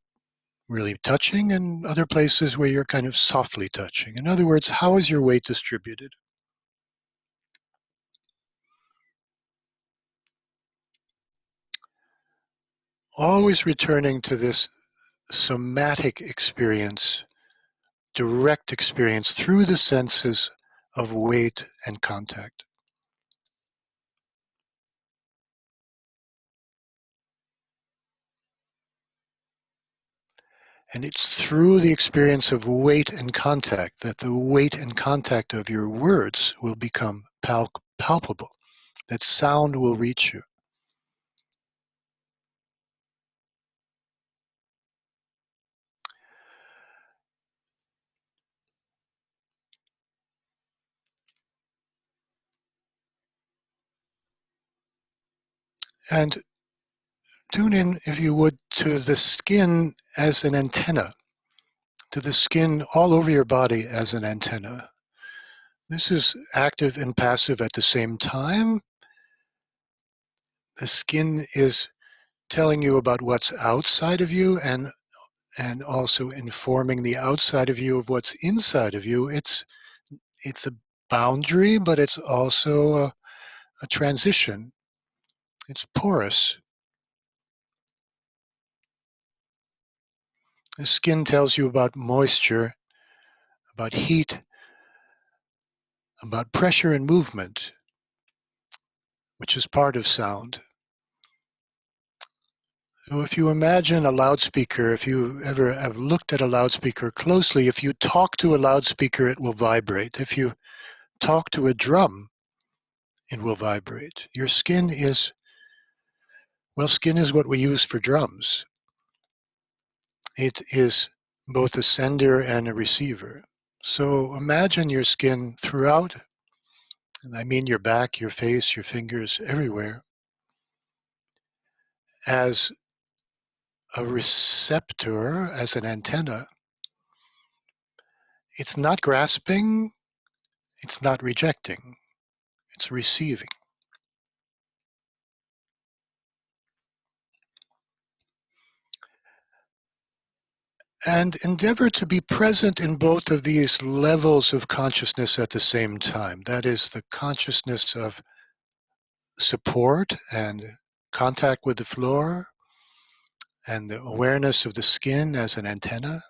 really touching, and other places where you're kind of softly touching. In other words, how is your weight distributed? Always returning to this somatic experience, direct experience through the senses of weight and contact. And it's through the experience of weight and contact that the weight and contact of your words will become palpable, that sound will reach you. And tune in, if you would, to the skin as an antenna, to the skin all over your body as an antenna. This is active and passive at the same time. The skin is telling you about what's outside of you and also informing the outside of you of what's inside of you. It's a boundary, but it's also a transition. It's porous. The skin tells you about moisture, about heat, about pressure and movement, which is part of sound. So if you imagine a loudspeaker, if you ever have looked at a loudspeaker closely, if you talk to a loudspeaker, it will vibrate. If you talk to a drum, it will vibrate. Your skin is, well, skin is what we use for drums. It is both a sender and a receiver. So imagine your skin throughout, and I mean your back, your face, your fingers, everywhere, as a receptor, as an antenna. It's not grasping, it's not rejecting, it's receiving. And endeavor to be present in both of these levels of consciousness at the same time. That is the consciousness of support and contact with the floor, and the awareness of the skin as an antenna.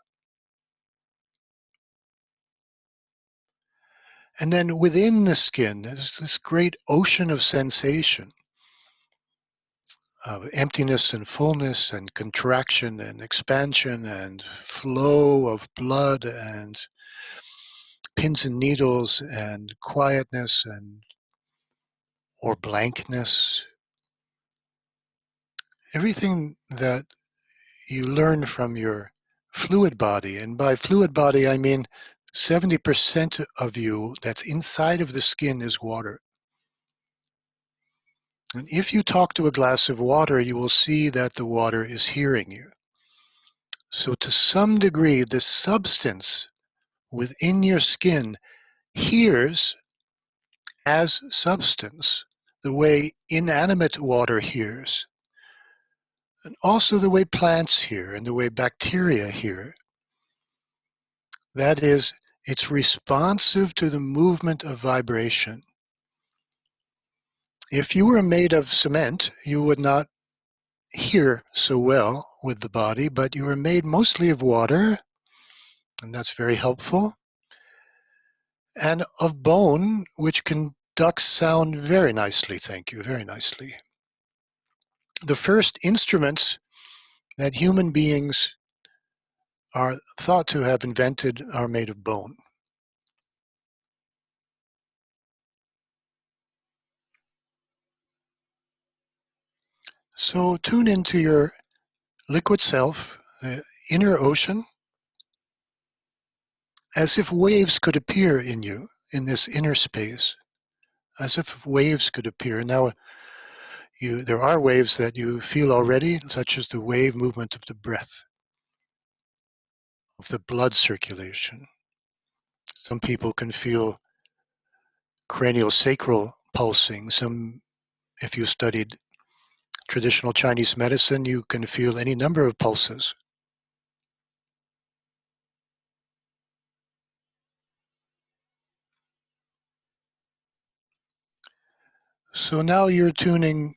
And then within the skin, there's this great ocean of sensation, of emptiness and fullness and contraction and expansion and flow of blood and pins and needles and quietness and or blankness. Everything that you learn from your fluid body, and by fluid body I mean 70% of you that's inside of the skin is water. And if you talk to a glass of water, you will see that the water is hearing you. So to some degree, the substance within your skin hears as substance, the way inanimate water hears, and also the way plants hear and the way bacteria hear. That is, it's responsive to the movement of vibration. If you were made of cement, you would not hear so well with the body, but you are made mostly of water, and that's very helpful, and of bone, which conducts sound very nicely, thank you, very nicely. The first instruments that human beings are thought to have invented are made of bone. So tune into your liquid self, the inner ocean, as if waves could appear in you, in this inner space, as if waves could appear. Now, there are waves that you feel already, such as the wave movement of the breath, of the blood circulation. Some people can feel craniosacral pulsing. Some, if you studied traditional Chinese medicine, you can feel any number of pulses. So now you're tuning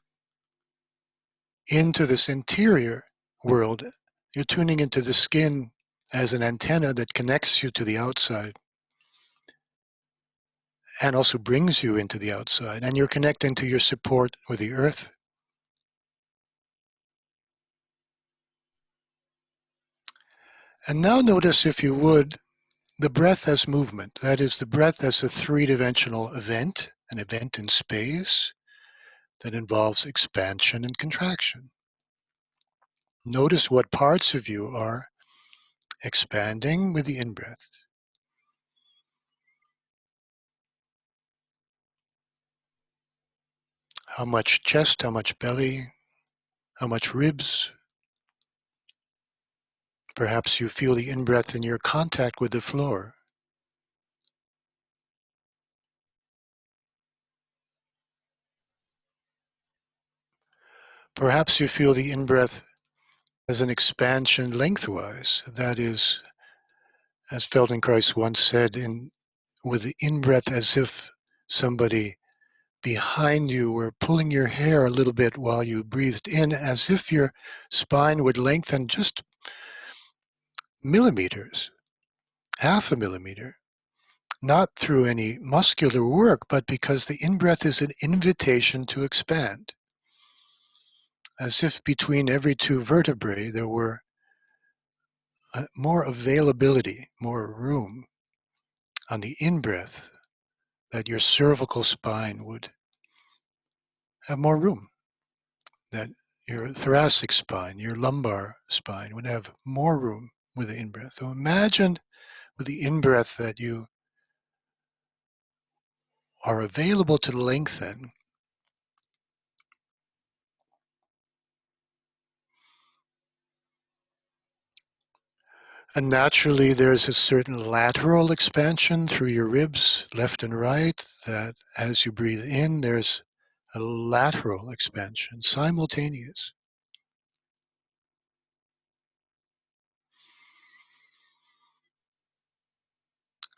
into this interior world. You're tuning into the skin as an antenna that connects you to the outside and also brings you into the outside. And you're connecting to your support with the earth. And now notice, if you would, the breath as movement. That is, the breath as a three-dimensional event, an event in space that involves expansion and contraction. Notice what parts of you are expanding with the in-breath. How much chest, how much belly, how much ribs. Perhaps you feel the in-breath in your contact with the floor. Perhaps you feel the in-breath as an expansion lengthwise. That is, as Feldenkrais once said, with the in-breath as if somebody behind you were pulling your hair a little bit while you breathed in, as if your spine would lengthen just millimeters, half a millimeter, not through any muscular work, but because the in-breath is an invitation to expand, as if between every two vertebrae there were more availability, more room on the in-breath, that your cervical spine would have more room, that your thoracic spine, your lumbar spine would have more room with the in-breath. So imagine with the in-breath that you are available to lengthen. And naturally, there's a certain lateral expansion through your ribs, left and right, that as you breathe in, there's a lateral expansion, simultaneous.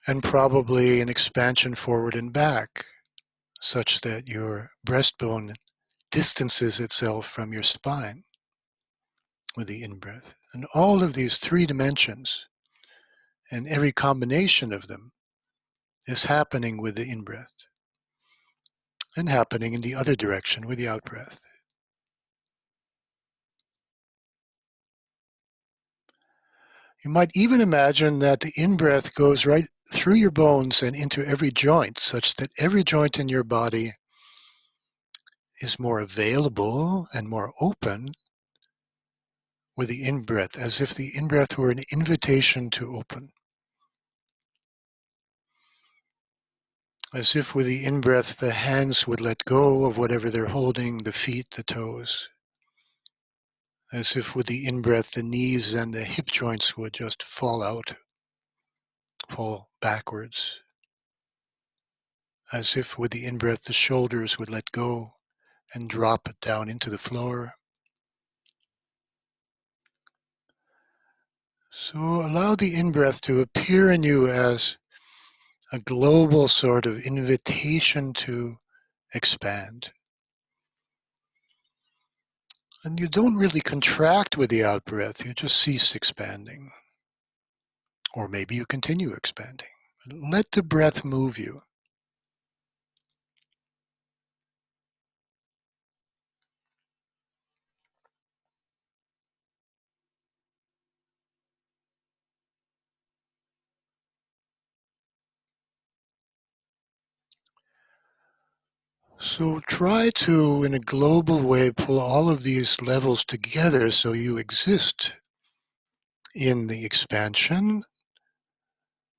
And probably an expansion forward and back, such that your breastbone distances itself from your spine with the in-breath. And all of these three dimensions, and every combination of them, is happening with the in-breath, and happening in the other direction with the out-breath. You might even imagine that the in-breath goes right through your bones and into every joint, such that every joint in your body is more available and more open with the in-breath, as if the in-breath were an invitation to open. As if with the in-breath the hands would let go of whatever they're holding, the feet, the toes. As if with the in-breath the knees and the hip joints would just fall out, fall backwards. As if with the in-breath the shoulders would let go and drop down into the floor. So allow the in-breath to appear in you as a global sort of invitation to expand. And you don't really contract with the out-breath, you just cease expanding. Or maybe you continue expanding. Let the breath move you. So try to, in a global way, pull all of these levels together so you exist in the expansion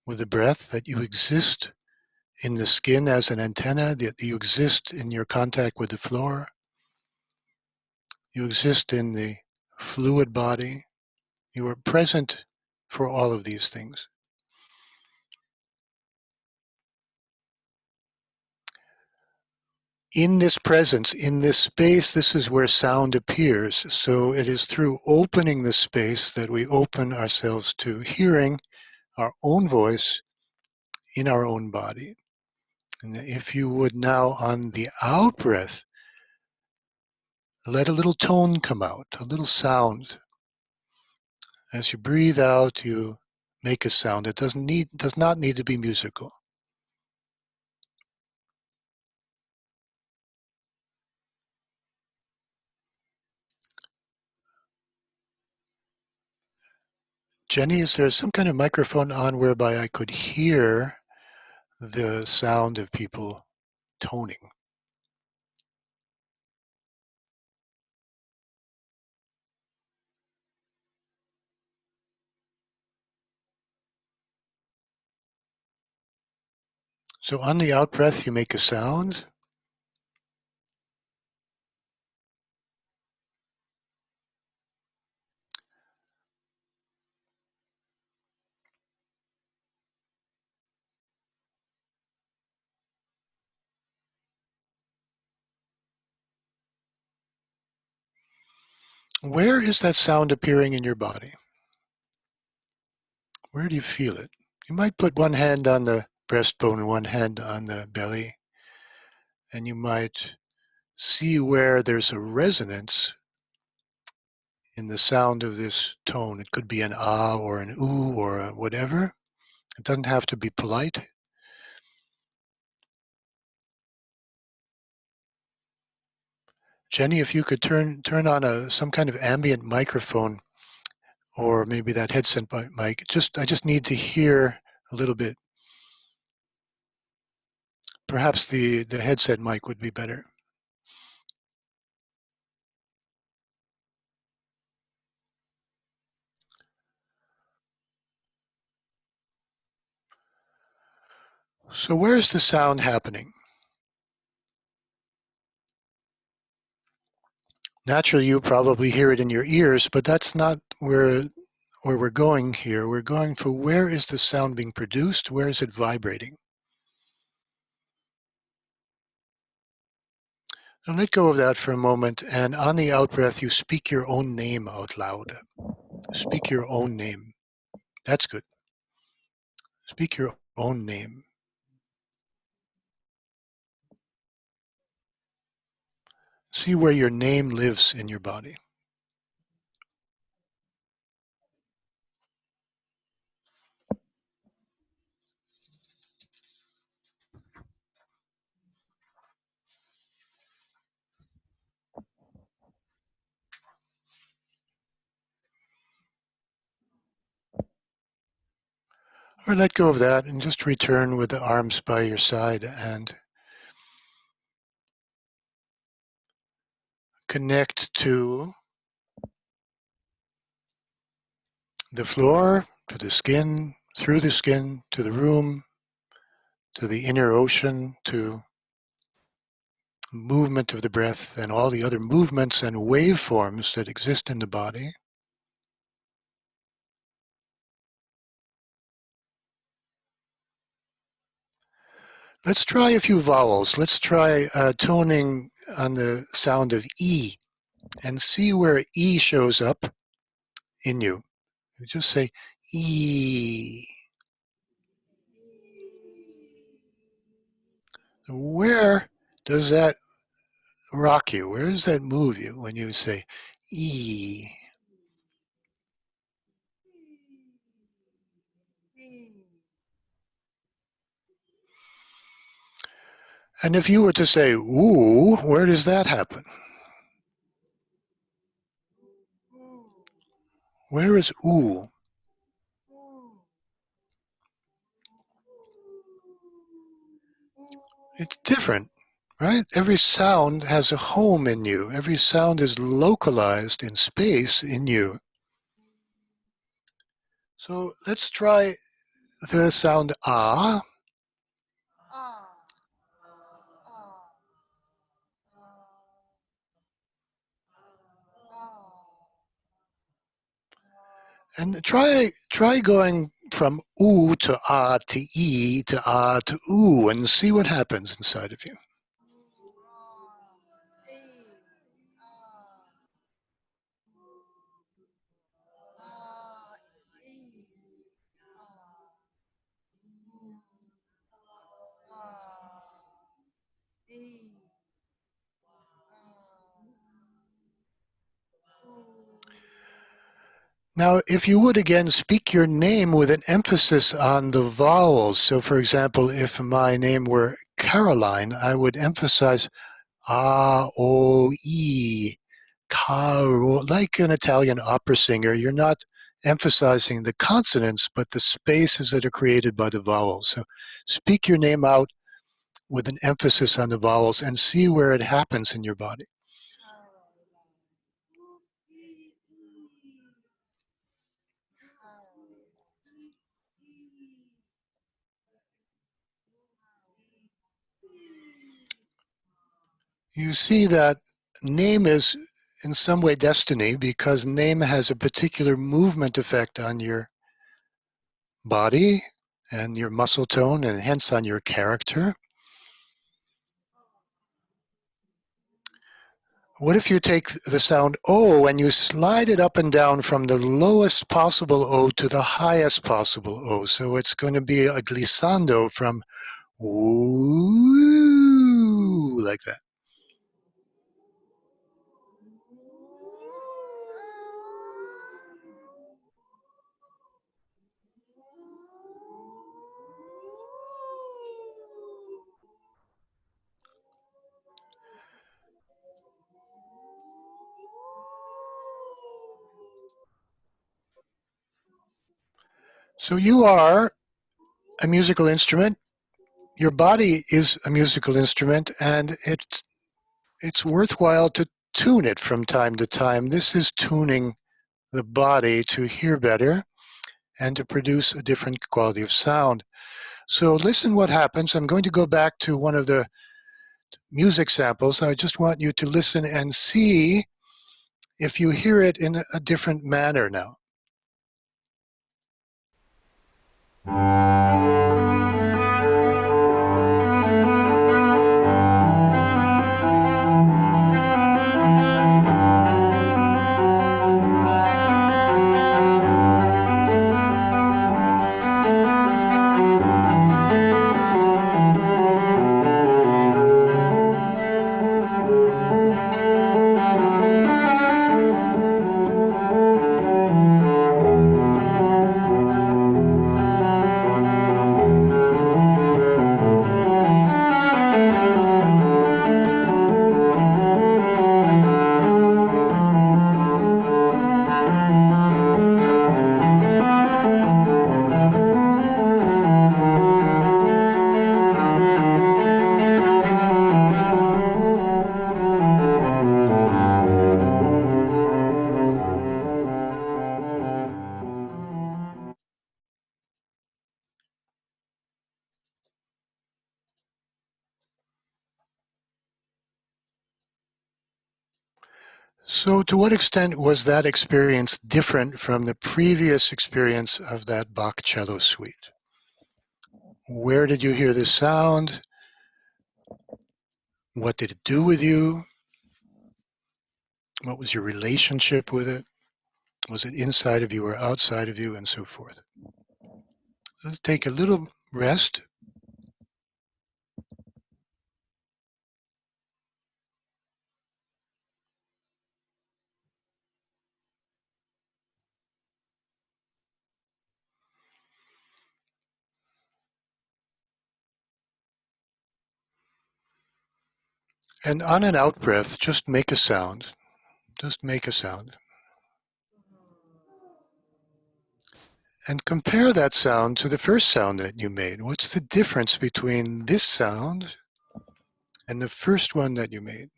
with the breath, that you exist in the skin as an antenna, that you exist in your contact with the floor. You exist in the fluid body. You are present for all of these things. In this presence, in this space, this is where sound appears. So it is through opening the space that we open ourselves to hearing our own voice in our own body. And if you would now, on the out breath, let a little tone come out, a little sound. As you breathe out, you make a sound. It does not need to be musical. Jenny, is there some kind of microphone on whereby I could hear the sound of people toning? So on the out breath, you make a sound. Where is that sound appearing in your body? Where do you feel it? You might put one hand on the breastbone and one hand on the belly, and you might see where there's a resonance in the sound of this tone. It could be an ah or an ooh or a whatever. It doesn't have to be polite. Jenny, if you could turn on some kind of ambient microphone, or maybe that headset mic. I just need to hear a little bit. Perhaps the headset mic would be better. So where's the sound happening? Naturally, you probably hear it in your ears, but that's not where we're going here. We're going for where is the sound being produced? Where is it vibrating? And let go of that for a moment, and on the out-breath, you speak your own name out loud. Speak your own name. That's good. Speak your own name. See where your name lives in your body. Or let go of that and just return with the arms by your side and connect to the floor, to the skin, through the skin, to the room, to the inner ocean, to movement of the breath and all the other movements and waveforms that exist in the body. Let's try a few vowels. Let's try toning on the sound of E and see where E shows up in you. You just say E. Where does that rock you? Where does that move you when you say E? And if you were to say ooh, where does that happen? Where is ooh? It's different, right? Every sound has a home in you. Every sound is localized in space in you. So let's try the sound ah. And try going from ooh to e to ah to ooh and see what happens inside of you. Now, if you would again speak your name with an emphasis on the vowels. So, for example, if my name were Caroline, I would emphasize ah, o, e, caro, like an Italian opera singer. You're not emphasizing the consonants, but the spaces that are created by the vowels. So, speak your name out with an emphasis on the vowels and see where it happens in your body. You see that name is in some way destiny because name has a particular movement effect on your body and your muscle tone and hence on your character. What if you take the sound O and you slide it up and down from the lowest possible O to the highest possible O? So it's going to be a glissando from ooh, like that. So you are a musical instrument. Your body is a musical instrument, and it's worthwhile to tune it from time to time. This is tuning the body to hear better and to produce a different quality of sound. So listen what happens. I'm going to go back to one of the music samples. I just want you to listen and see if you hear it in a different manner now. So to what extent was that experience different from the previous experience of that Bach cello suite? Where did you hear the sound? What did it do with you? What was your relationship with it? Was it inside of you or outside of you, and so forth? Let's take a little rest. And on an out breath, just make a sound. Just make a sound. And compare that sound to the first sound that you made. What's the difference between this sound and the first one that you made?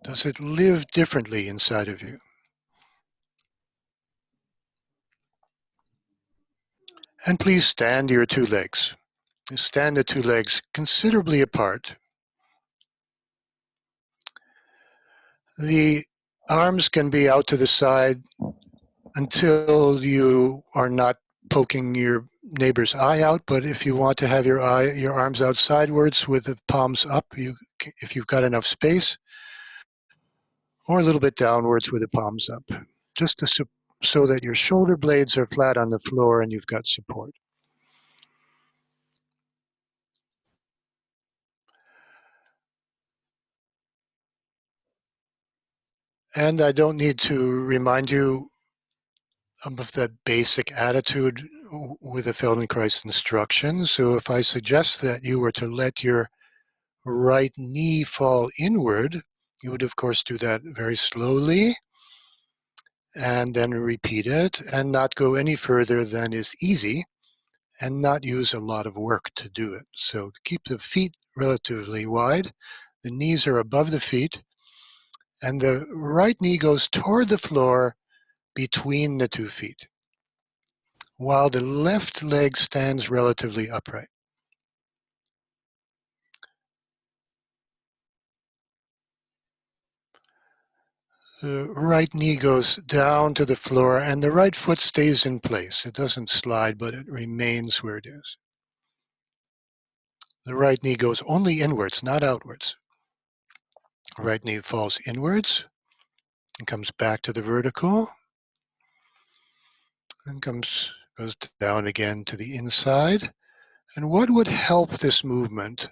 Does it live differently inside of you? And please stand your two legs. Stand the two legs considerably apart. The arms can be out to the side until you are not poking your neighbor's eye out, but if you want to have your arms out sidewards with the palms up, if you've got enough space, or a little bit downwards with the palms up, just so that your shoulder blades are flat on the floor and you've got support. And I don't need to remind you of that basic attitude with the Feldenkrais instruction. So if I suggest that you were to let your right knee fall inward, you would of course do that very slowly and then repeat it and not go any further than is easy and not use a lot of work to do it. So keep the feet relatively wide, the knees are above the feet, and the right knee goes toward the floor between the 2 feet, while the left leg stands relatively upright. The right knee goes down to the floor and the right foot stays in place. It doesn't slide, but it remains where it is. The right knee goes only inwards, not outwards. The right knee falls inwards and comes back to the vertical, and goes down again to the inside. And what would help this movement?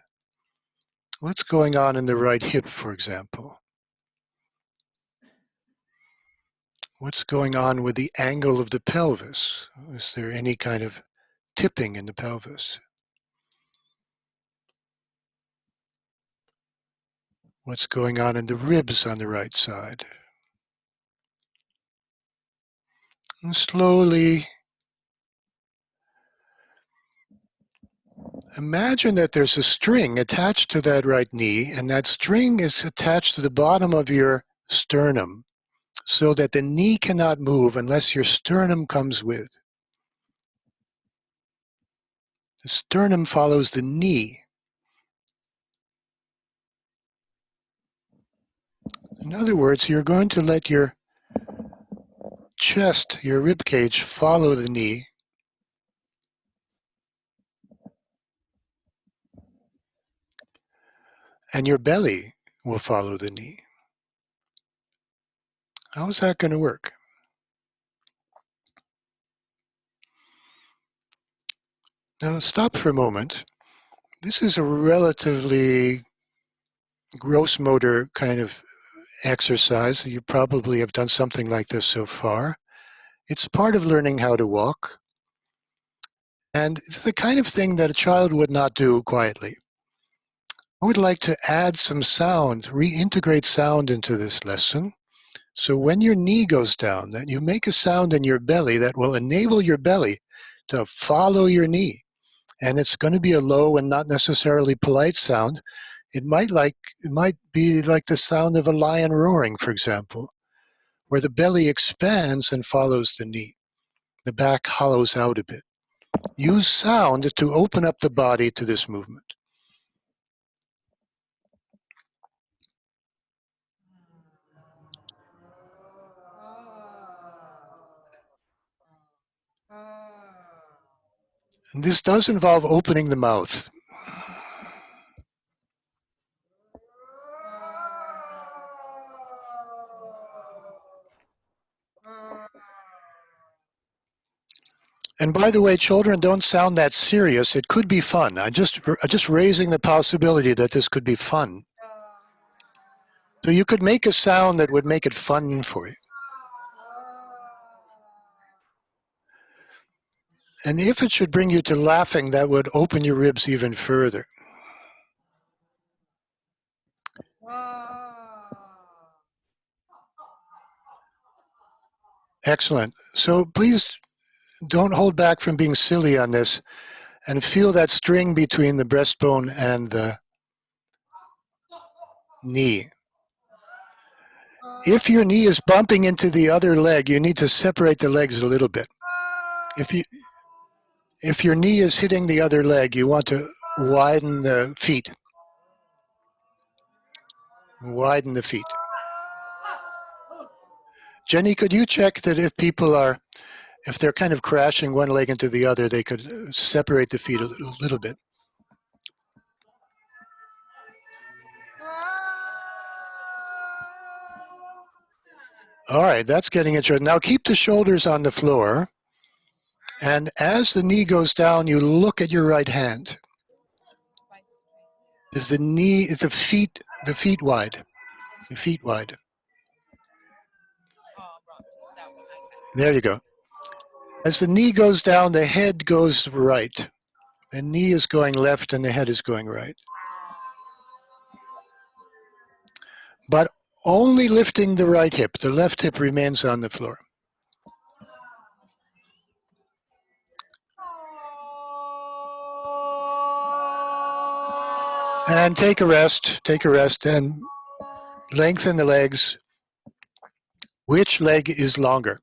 What's going on in the right hip, for example? What's going on with the angle of the pelvis? Is there any kind of tipping in the pelvis? What's going on in the ribs on the right side? And slowly imagine that there's a string attached to that right knee, and that string is attached to the bottom of your sternum so that the knee cannot move unless your sternum comes with. The sternum follows the knee. In other words, you're going to let your chest, your rib cage, follow the knee. And your belly will follow the knee. How is that going to work? Now stop for a moment. This is a relatively gross motor kind of exercise. You probably have done something like this so far. It's part of learning how to walk. And it's the kind of thing that a child would not do quietly. I would like to add some sound, reintegrate sound into this lesson. So when your knee goes down, that you make a sound in your belly that will enable your belly to follow your knee. And it's going to be a low and not necessarily polite sound. It might be like the sound of a lion roaring, for example, where the belly expands and follows the knee. The back hollows out a bit. Use sound to open up the body to this movement. And this does involve opening the mouth. And by the way, children, don't sound that serious. It could be fun. I'm just raising the possibility that this could be fun. So you could make a sound that would make it fun for you. And if it should bring you to laughing, that would open your ribs even further. Excellent. So please don't hold back from being silly on this, and feel that string between the breastbone and the knee. If your knee is bumping into the other leg, you need to separate the legs a little bit. If your knee is hitting the other leg, you want to widen the feet. Widen the feet. Jenny, could you check that if they're kind of crashing one leg into the other, they could separate the feet a little bit? All right, that's getting interesting. Now keep the shoulders on the floor. And as the knee goes down, you look at your right hand. Is the feet wide? The feet wide. There you go. As the knee goes down, the head goes right. The knee is going left and the head is going right. But only lifting the right hip. The left hip remains on the floor. And take a rest, and lengthen the legs. Which leg is longer?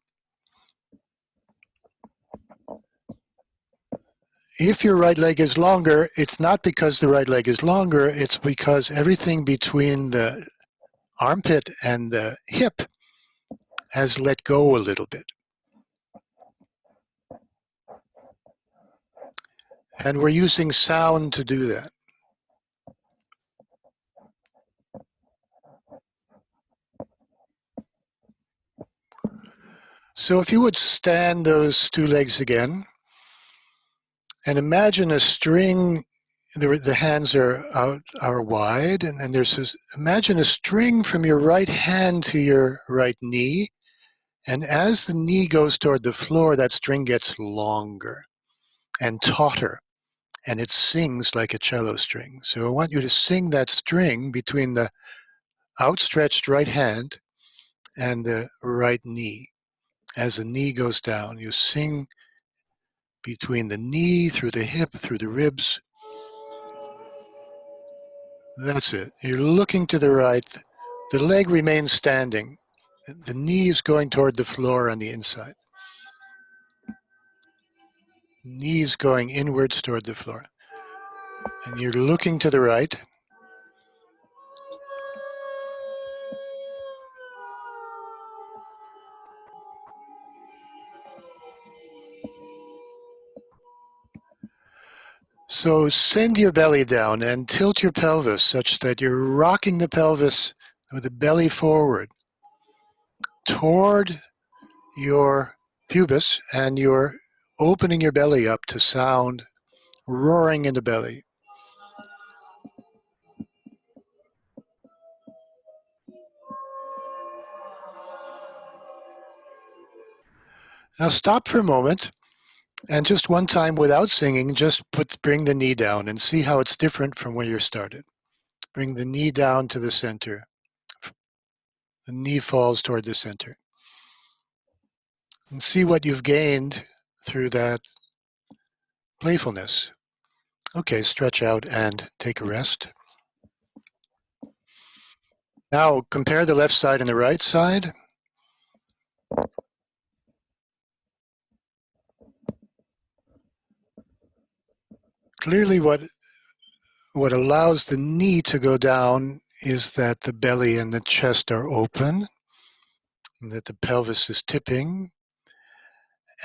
If your right leg is longer, it's not because the right leg is longer, it's because everything between the armpit and the hip has let go a little bit. And we're using sound to do that. So if you would stand those two legs again, and imagine a string, the hands are wide, and then there's this, imagine a string from your right hand to your right knee, and as the knee goes toward the floor, that string gets longer and tauter, and it sings like a cello string. So I want you to sing that string between the outstretched right hand and the right knee. As the knee goes down, you sing between the knee, through the hip, through the ribs. That's it. You're looking to the right. The leg remains standing. The knee is going toward the floor on the inside. Knee is going inwards toward the floor. And you're looking to the right. So send your belly down and tilt your pelvis such that you're rocking the pelvis with the belly forward toward your pubis, and you're opening your belly up to sound roaring in the belly. Now stop for a moment, and just one time without singing, just bring the knee down and see how it's different from where you started. Bring the knee down to the center. The knee falls toward the center. And see what you've gained through that playfulness. Okay, stretch out and take a rest. Now compare the left side and the right side. Clearly what allows the knee to go down is that the belly and the chest are open, and that the pelvis is tipping.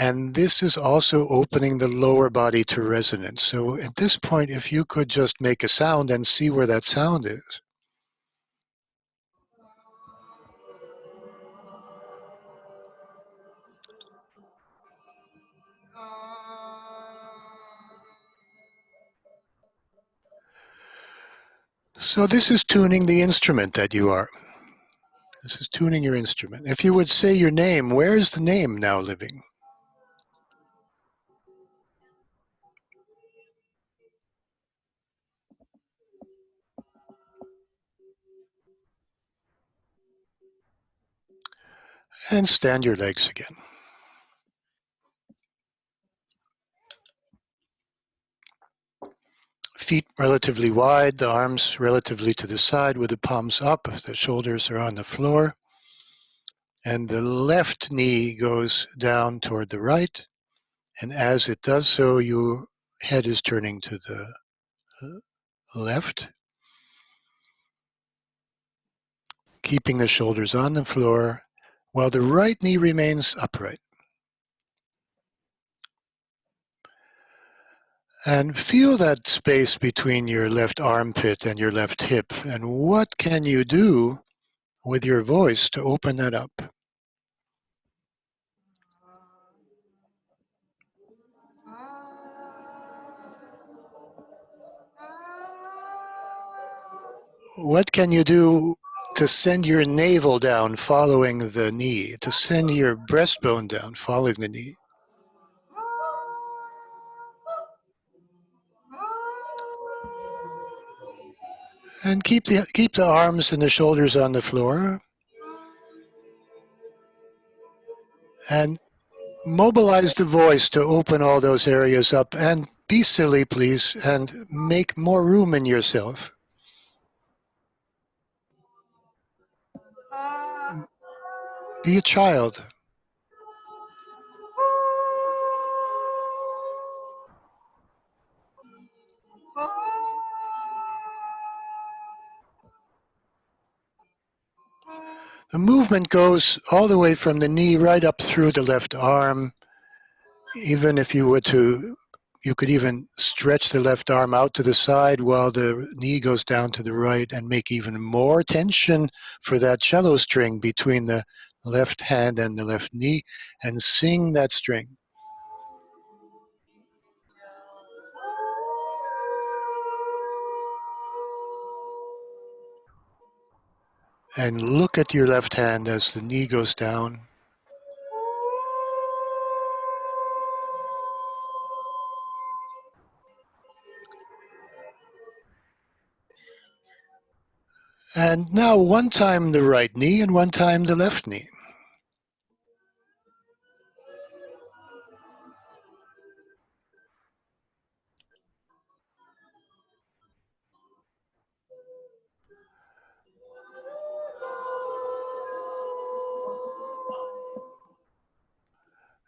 And this is also opening the lower body to resonance. So at this point, if you could just make a sound and see where that sound is. So this is tuning the instrument that you are. This is tuning your instrument. If you would say your name, where is the name now living? And stand your legs again. Feet relatively wide, the arms relatively to the side with the palms up, the shoulders are on the floor. And the left knee goes down toward the right. And as it does so, your head is turning to the left, keeping the shoulders on the floor while the right knee remains upright. And feel that space between your left armpit and your left hip. And what can you do with your voice to open that up? What can you do to send your navel down following the knee, to send your breastbone down following the knee? And keep the arms and the shoulders on the floor. And mobilize the voice to open all those areas up. And be silly, please, and make more room in yourself. Be a child. The movement goes all the way from the knee right up through the left arm. Even if you were to, you could even stretch the left arm out to the side while the knee goes down to the right and make even more tension for that cello string between the left hand and the left knee, and sing that string. And look at your left hand as the knee goes down. And now one time the right knee and one time the left knee.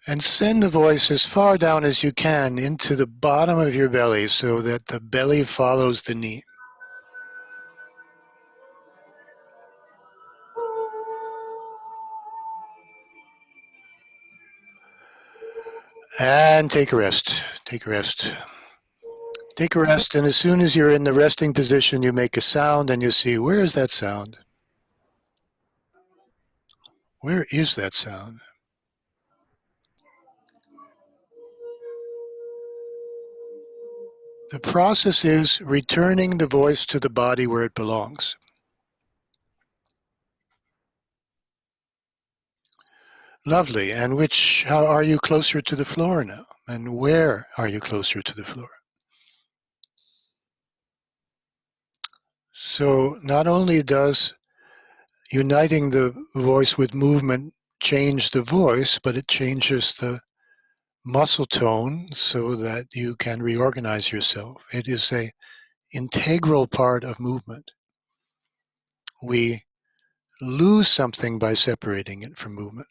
And send the voice as far down as you can into the bottom of your belly so that the belly follows the knee. And take a rest. Take a rest. Take a rest, and as soon as you're in the resting position, you make a sound and you see, where is that sound? Where is that sound? The process is returning the voice to the body where it belongs. Lovely. And how are you closer to the floor now? And where are you closer to the floor? So not only does uniting the voice with movement change the voice, but it changes the muscle tone so that you can reorganize yourself. It is an integral part of movement. We lose something by separating it from movement.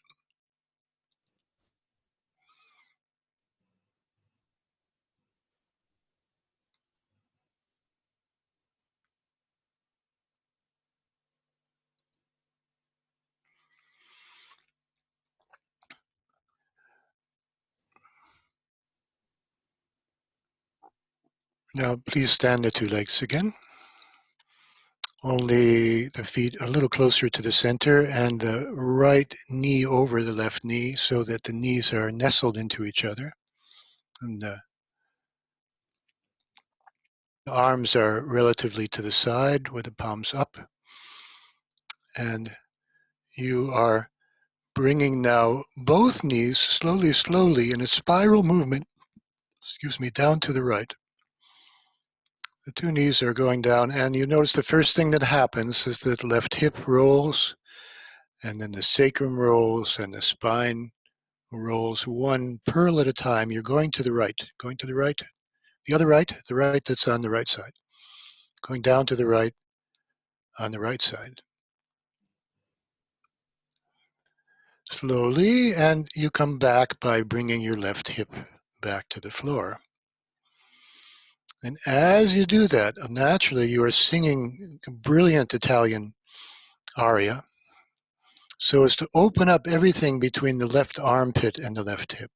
Now please stand the two legs again. Only the feet a little closer to the center and the right knee over the left knee so that the knees are nestled into each other. And the arms are relatively to the side with the palms up. And you are bringing now both knees slowly in a spiral movement, down to the right. The two knees are going down, and you notice the first thing that happens is that the left hip rolls, and then the sacrum rolls, and the spine rolls one pearl at a time. You're going to the right, the other right, the right that's on the right side. Going down to the right on the right side. Slowly, and you come back by bringing your left hip back to the floor. And as you do that, naturally you are singing a brilliant Italian aria so as to open up everything between the left armpit and the left hip.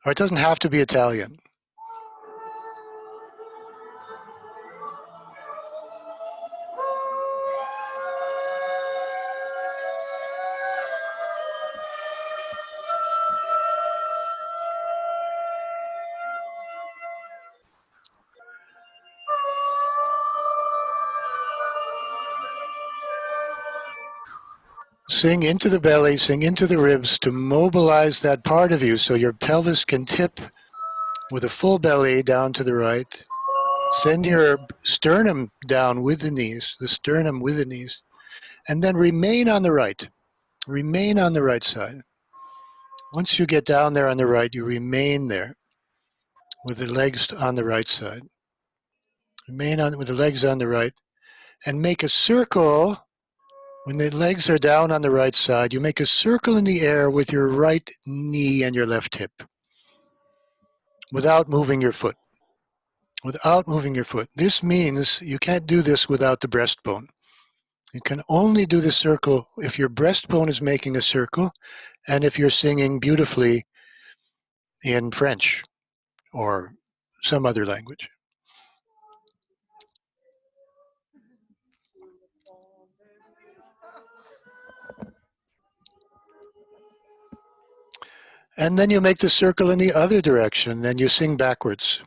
Or it doesn't have to be Italian. Sing into the belly, sing into the ribs to mobilize that part of you so your pelvis can tip with a full belly down to the right. Send your sternum down with the knees, the sternum with the knees, and then remain on the right. Remain on the right side. Once you get down there on the right, you remain there with the legs on the right side. Remain on with the legs on the right and make a circle. When the legs are down on the right side, you make a circle in the air with your right knee and your left hip without moving your foot. Without moving your foot. This means you can't do this without the breastbone. You can only do the circle if your breastbone is making a circle and if you're singing beautifully in French or some other language. And then you make the circle in the other direction, and you sing backwards.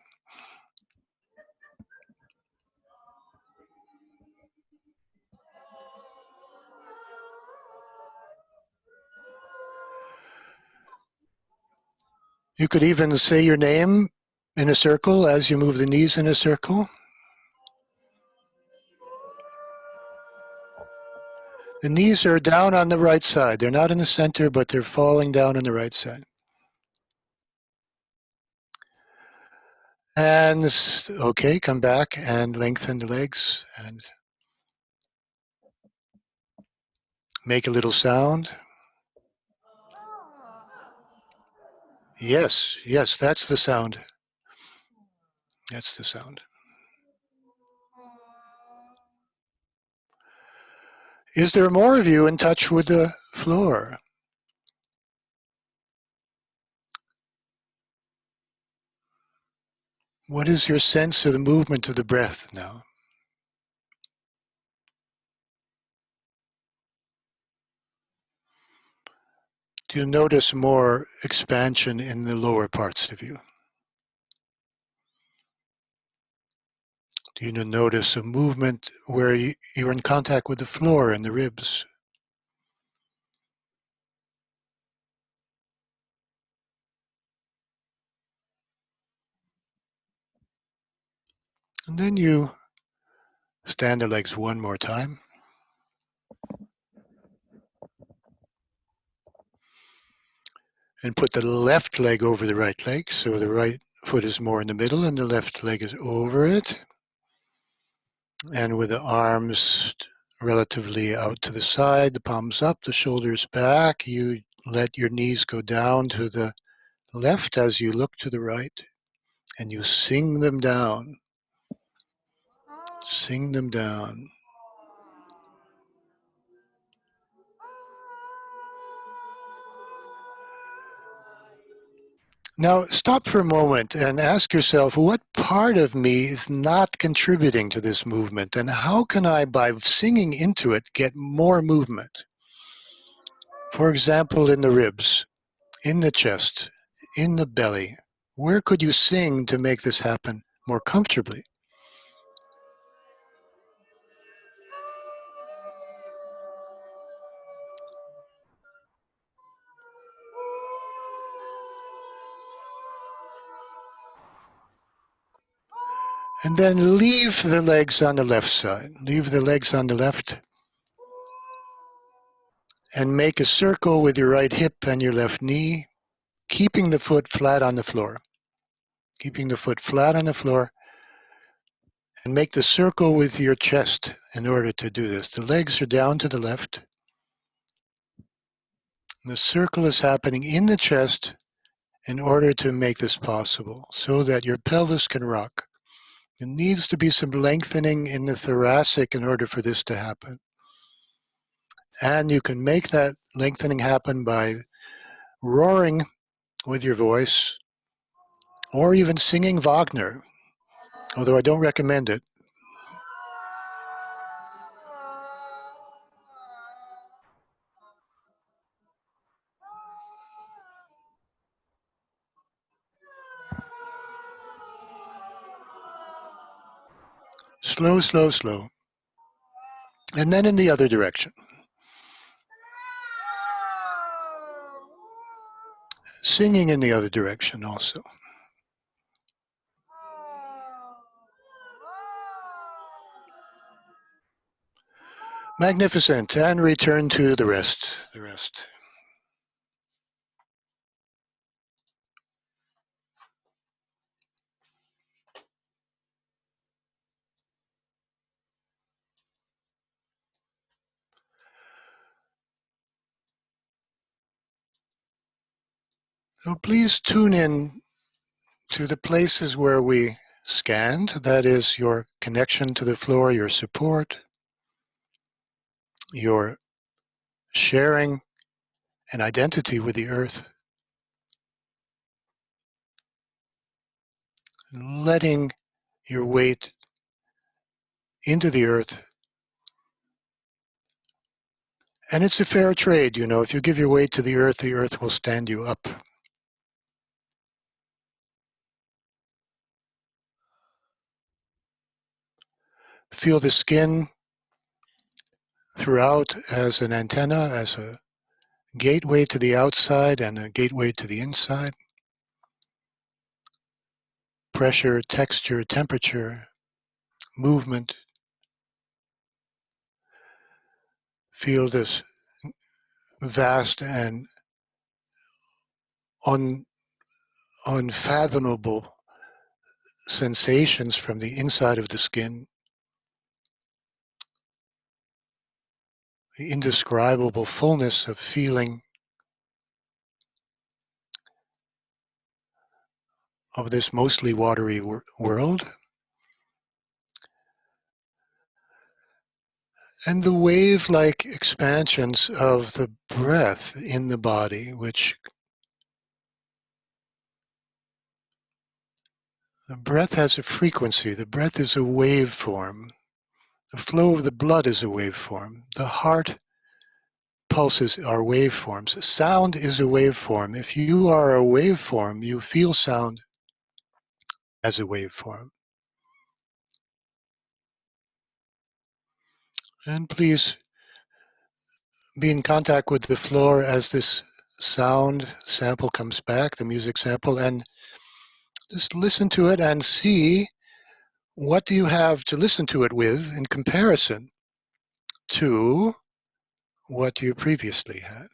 You could even say your name in a circle as you move the knees in a circle. The knees are down on the right side. They're not in the center, but they're falling down on the right side. And okay, come back and lengthen the legs and make a little sound. Yes, yes, that's the sound. That's the sound. Is there more of you in touch with the floor? What is your sense of the movement of the breath now? Do you notice more expansion in the lower parts of you? Do you notice a movement where you're in contact with the floor and the ribs? And then you stand the legs one more time. And put the left leg over the right leg, so the right foot is more in the middle and the left leg is over it. And with the arms relatively out to the side, the palms up, the shoulders back, you let your knees go down to the left as you look to the right, and you sing them down. Sing them down. Now stop for a moment and ask yourself, what part of me is not contributing to this movement, and how can I, by singing into it, get more movement? For example, in the ribs, in the chest, in the belly. Where could you sing to make this happen more comfortably? And then leave the legs on the left side. Leave the legs on the left. And make a circle with your right hip and your left knee, keeping the foot flat on the floor. Keeping the foot flat on the floor. And make the circle with your chest in order to do this. The legs are down to the left. The circle is happening in the chest in order to make this possible, so that your pelvis can rock. There needs to be some lengthening in the thoracic in order for this to happen. And you can make that lengthening happen by roaring with your voice, or even singing Wagner, although I don't recommend it. Slow, slow, slow. And then in the other direction. Singing in the other direction also. Magnificent. And return to the rest. The rest. So please tune in to the places where we scanned, that is your connection to the floor, your support, your sharing an identity with the earth, letting your weight into the earth And it's a fair trade, you know. If you give your weight to the earth will stand you up. Feel the skin throughout as an antenna, as a gateway to the outside and a gateway to the inside. Pressure, texture, temperature, movement. Feel this vast and unfathomable sensations from the inside of the skin. The indescribable fullness of feeling of this mostly watery world. And the wave-like expansions of the breath in the body, which the breath has a frequency. The breath is a waveform. The flow of the blood is a waveform. The heart pulses are waveforms. Sound is a waveform. If you are a waveform, you feel sound as a waveform. And please be in contact with the floor as this sound sample comes back, the music sample, and just listen to it and see what do you have to listen to it with in comparison to what you previously had.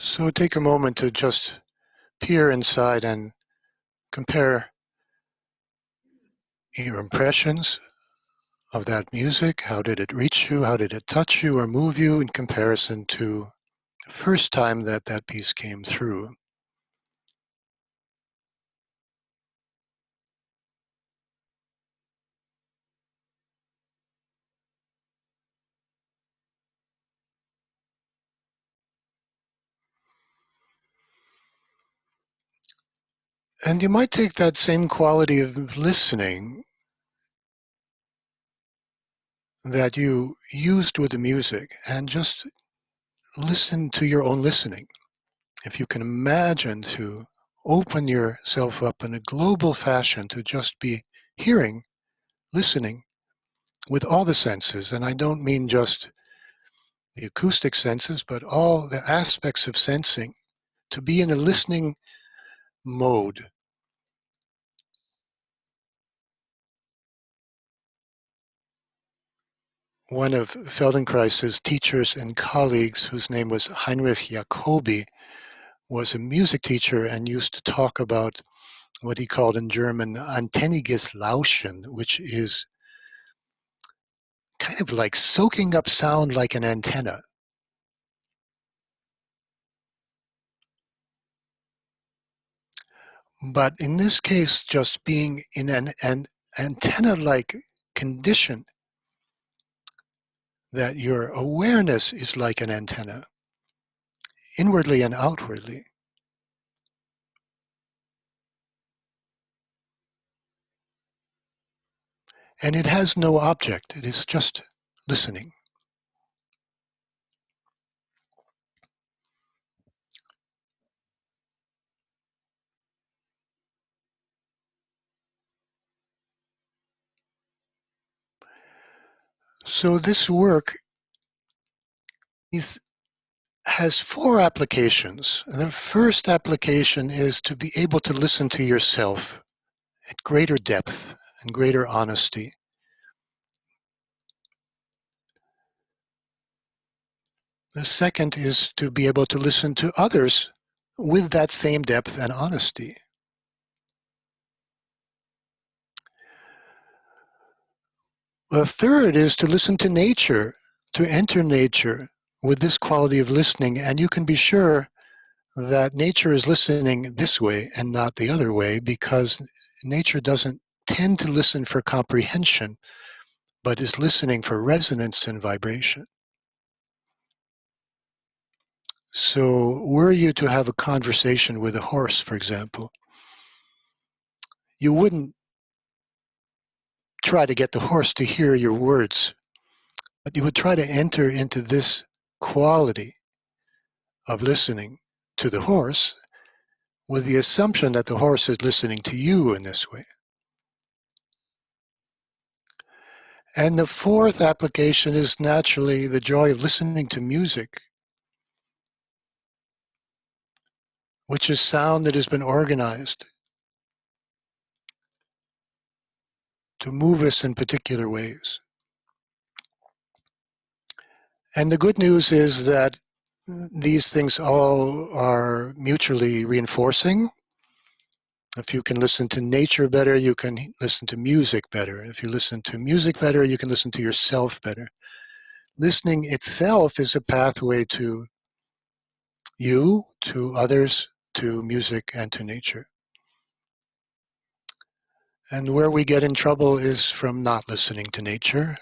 So take a moment to just peer inside and compare your impressions of that music. How did it reach you? How did it touch you or move you in comparison to the first time that that piece came through? And you might take that same quality of listening that you used with the music and just listen to your own listening. If you can imagine to open yourself up in a global fashion to just be hearing, listening with all the senses, and I don't mean just the acoustic senses, but all the aspects of sensing, to be in a listening mode. One of Feldenkrais's teachers and colleagues, whose name was Heinrich Jacobi, was a music teacher and used to talk about what he called in German antenniges Lauschen, which is kind of like soaking up sound like an antenna. But in this case, just being in an antenna-like condition that your awareness is like an antenna, inwardly and outwardly. And it has no object, it is just listening. So this work has 4 applications. The first application is to be able to listen to yourself at greater depth and greater honesty. The second is to be able to listen to others with that same depth and honesty. The third is to listen to nature, to enter nature with this quality of listening, and you can be sure that nature is listening this way and not the other way, because nature doesn't tend to listen for comprehension, but is listening for resonance and vibration. So were you to have a conversation with a horse, for example, you wouldn't try to get the horse to hear your words, but you would try to enter into this quality of listening to the horse with the assumption that the horse is listening to you in this way. And the fourth application is naturally the joy of listening to music, which is sound that has been organized to move us in particular ways. And the good news is that these things all are mutually reinforcing. If you can listen to nature better, you can listen to music better. If you listen to music better, you can listen to yourself better. Listening itself is a pathway to you, to others, to music, and to nature. And where we get in trouble is from not listening to nature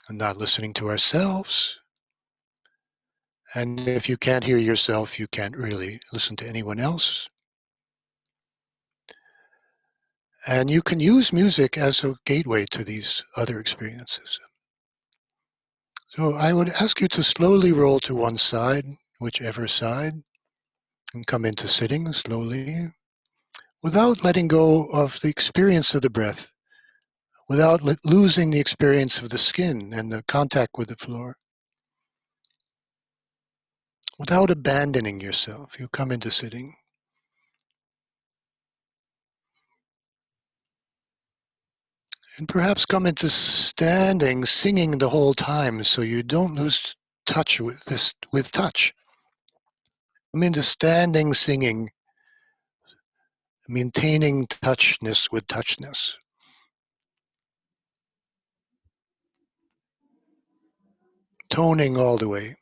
and not listening to ourselves. And if you can't hear yourself, you can't really listen to anyone else. And you can use music as a gateway to these other experiences. So I would ask you to slowly roll to one side, whichever side, and come into sitting slowly, without letting go of the experience of the breath, without losing the experience of the skin and the contact with the floor. Without abandoning yourself, you come into sitting. And perhaps come into standing, singing the whole time, so you don't lose touch with touch. Come into standing, singing, maintaining touchness with touchness. Toning all the way.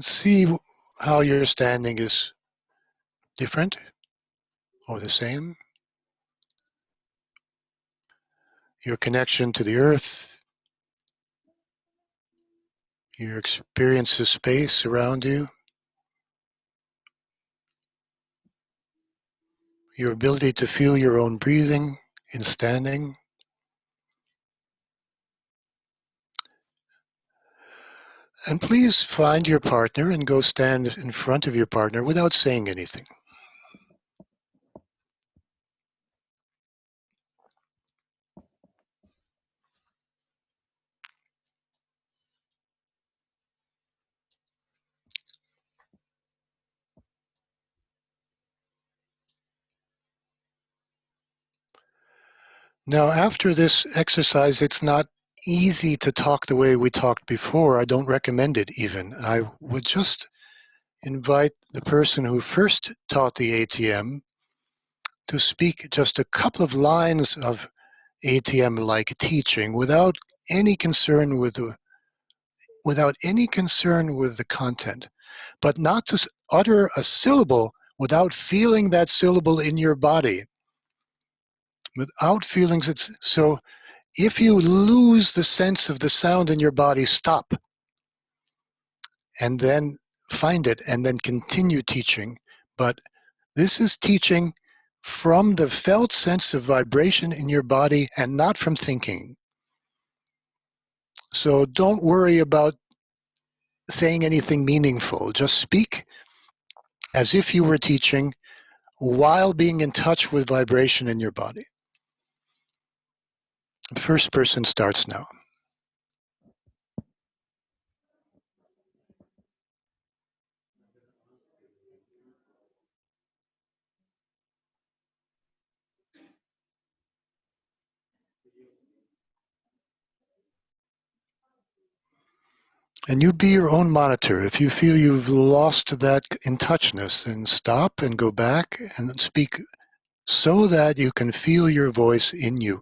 See how your standing is different or the same. Your connection to the earth, your experience of space around you, your ability to feel your own breathing in standing. And please find your partner and go stand in front of your partner without saying anything. Now, after this exercise, it's not easy to talk the way we talked before. I don't recommend it even. I would just invite the person who first taught the ATM to speak just a couple of lines of ATM-like teaching without any concern with the content, but not to utter a syllable without feeling that syllable in your body. Without feelings, so if you lose the sense of the sound in your body, stop. And then find it and then continue teaching. But this is teaching from the felt sense of vibration in your body and not from thinking. So don't worry about saying anything meaningful. Just speak as if you were teaching while being in touch with vibration in your body. The first person starts now. And you be your own monitor. If you feel you've lost that in touchness, then stop and go back and speak so that you can feel your voice in you.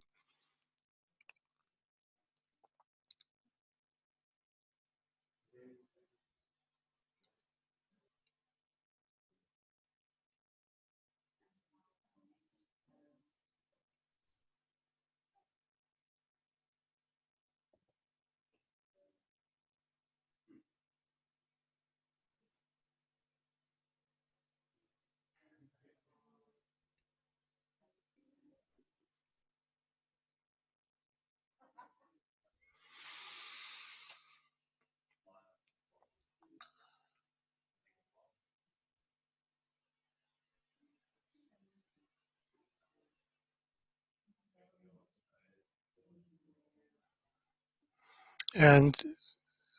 And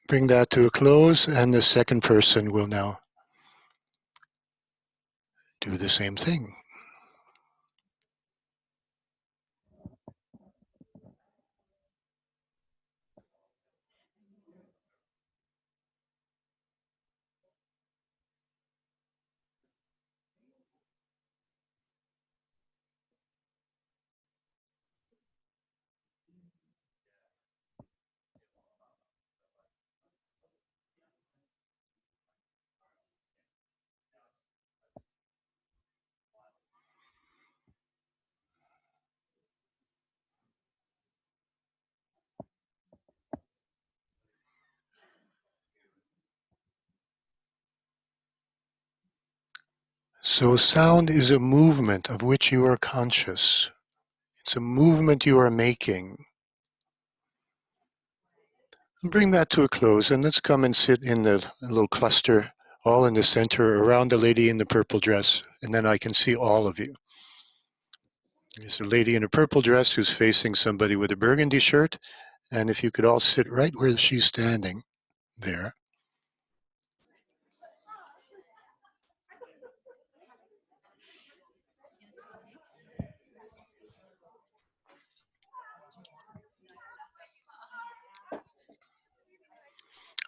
bring that to a close, and the second person will now do the same thing. So sound is a movement of which you are conscious. It's a movement you are making. And bring that to a close, and let's come and sit in the little cluster, all in the center, around the lady in the purple dress, and then I can see all of you. There's a lady in a purple dress who's facing somebody with a burgundy shirt, and if you could all sit right where she's standing, there.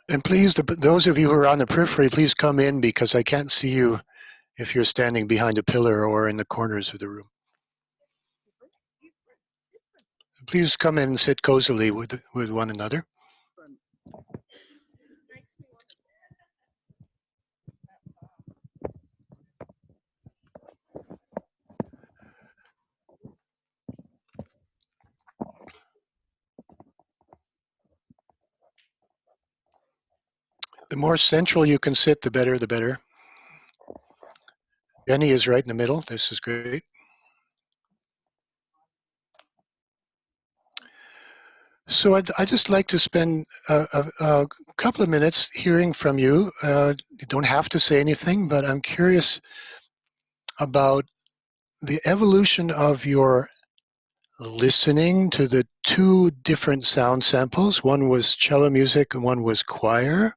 And please, those of you who are on the periphery, please come in because I can't see you if you're standing behind a pillar or in the corners of the room. Please come in and sit cozily with one another. The more central you can sit, the better, the better. Jenny is right in the middle. This is great. So I'd just like to spend a couple of minutes hearing from you. You don't have to say anything, but I'm curious about the evolution of your listening to the two different sound samples. One was cello music and one was choir.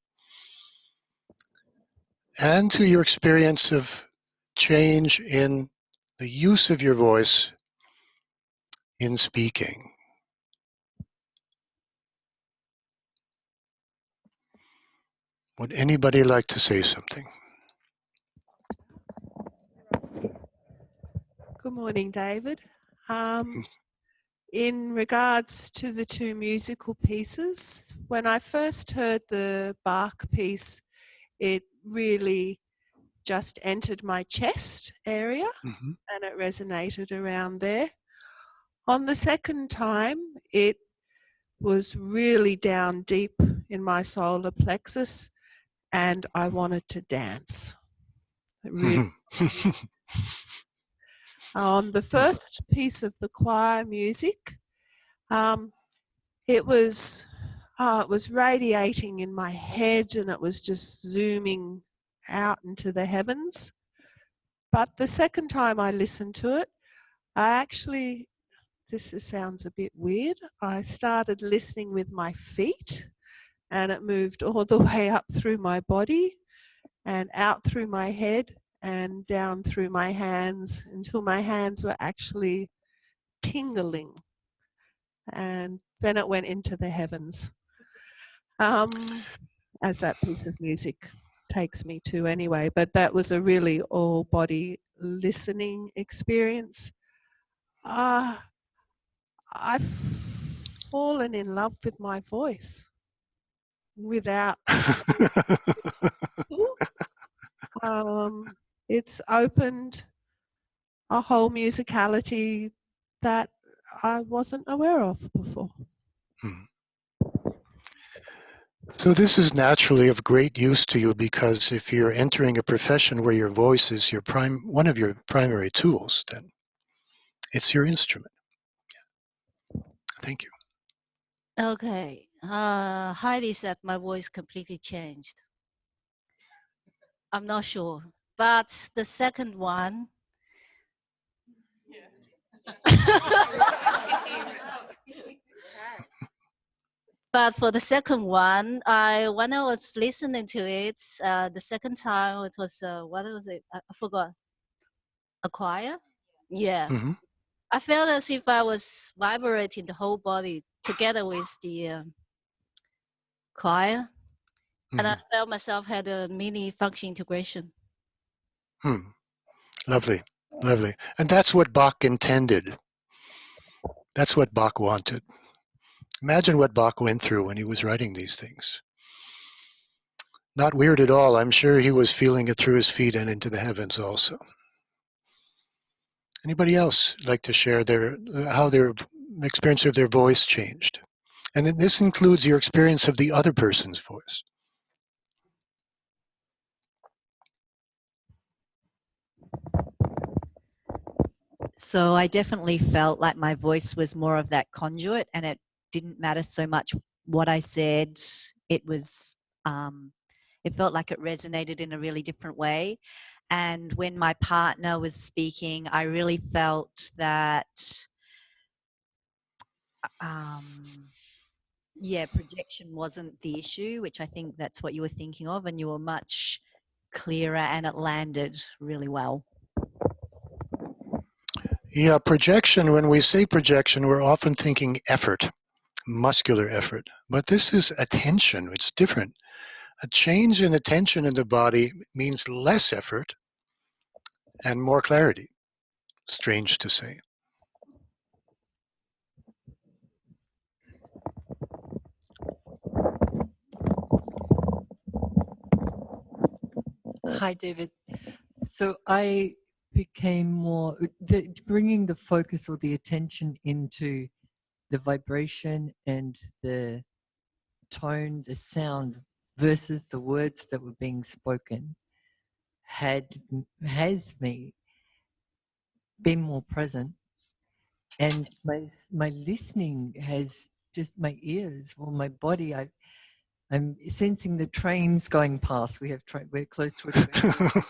And to your experience of change in the use of your voice in speaking. Would anybody like to say something? Good morning, David. In regards to the two musical pieces, when I first heard the Bach piece, it really just entered my chest area and it resonated around there. On the second time, it was really down deep in my solar plexus and I wanted to dance. It really on the first piece of the choir music, it was radiating in my head and it was just zooming out into the heavens. But the second time I listened to it, I actually, this sounds a bit weird, I started listening with my feet and it moved all the way up through my body and out through my head and down through my hands until my hands were actually tingling. And then it went into the heavens, as that piece of music takes me to anyway. But that was a really all-body listening experience. I've fallen in love with my voice without it's opened a whole musicality that I wasn't aware of before. So this is naturally of great use to you because if you're entering a profession where your voice is your one of your primary tools, then it's your instrument. Thank you. Okay. Heidi said my voice completely changed. I'm not sure. But the second one, but for the second one, when I was listening to it, the second time it was, what was it? I forgot. A choir? Yeah. I felt as if I was vibrating the whole body together with the choir. And I felt myself had a mini function integration. Lovely, lovely. And that's what Bach intended. That's what Bach wanted. Imagine what Bach went through when he was writing these things. Not weird at all. I'm sure he was feeling it through his feet and into the heavens also. Anybody else like to share how their experience of their voice changed? And this includes your experience of the other person's voice. So I definitely felt like my voice was more of that conduit, and it didn't matter so much what I said. It was, it felt like it resonated in a really different way. And when my partner was speaking, I really felt that, yeah, projection wasn't the issue, which I think that's what you were thinking of, and you were much clearer and it landed really well. Yeah, projection, when we say projection, we're often thinking effort, muscular effort. But this is attention. It's different. A change in attention in the body means less effort and more clarity. Strange to say. Hi, David. So I became more, bringing the focus or the attention into the vibration and the tone, the sound versus the words that were being spoken has me been more present, and my listening has just my ears or my body. I'm sensing the trains going past. We're close to a train,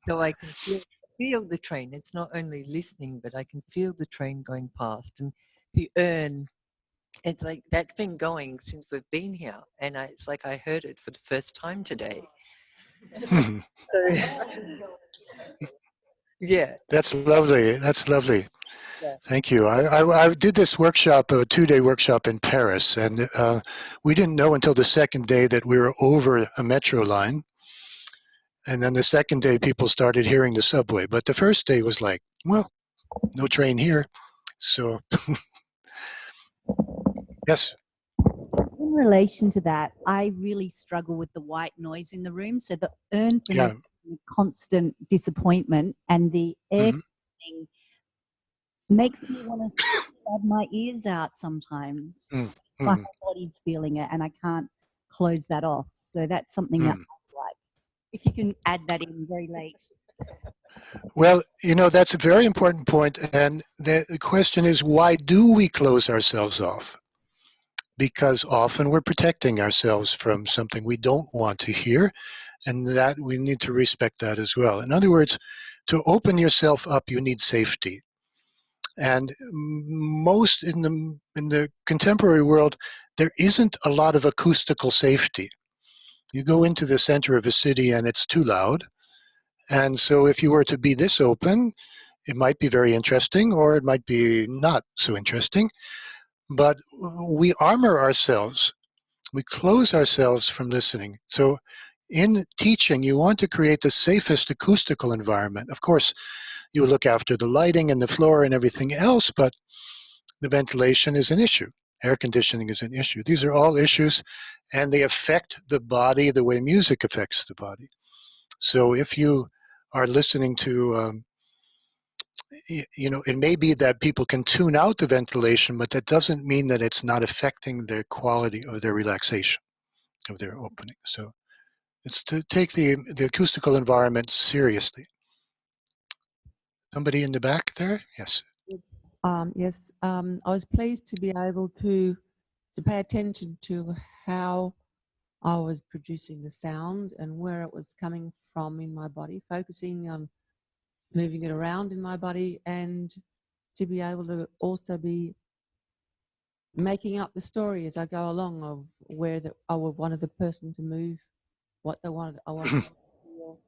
so I can feel the train. It's not only listening, but I can feel the train going past, and the urn. It's like that's been going since we've been here, and it's like I heard it for the first time today. So, yeah. That's lovely. That's lovely. Yeah. Thank you. I did this workshop, a 2-day workshop in Paris, and we didn't know until the second day that we were over a metro line. And then the second day, people started hearing the subway. But the first day was like, well, no train here. So, yes. In relation to that, I really struggle with the white noise in the room. So the urn for me constant disappointment, and the air conditioning makes me want to stab my ears out sometimes. My whole body's feeling it, and I can't close that off. So that's something that I like. If you can add that in very late. Well, you know, that's a very important point. And the question is, why do we close ourselves off? Because often we're protecting ourselves from something we don't want to hear, and that we need to respect that as well. In other words, to open yourself up, you need safety. And most in the contemporary world, there isn't a lot of acoustical safety. You go into the center of a city and it's too loud. And so if you were to be this open, it might be very interesting, or it might be not so interesting. But we armor ourselves. We close ourselves from listening. So in teaching, you want to create the safest acoustical environment. Of course, you look after the lighting and the floor and everything else, but the ventilation is an issue. Air conditioning is an issue. These are all issues, and they affect the body the way music affects the body. So if you are listening to, you know, it may be that people can tune out the ventilation, but that doesn't mean that it's not affecting their quality of their relaxation, of their opening. So it's to take the acoustical environment seriously. Somebody in the back there? Yes. Yes, I was pleased to be able to pay attention to how I was producing the sound and where it was coming from in my body, focusing on moving it around in my body, and to be able to also be making up the story as I go along of where I would wanted the person to move, what they wanted, I wanted to feel.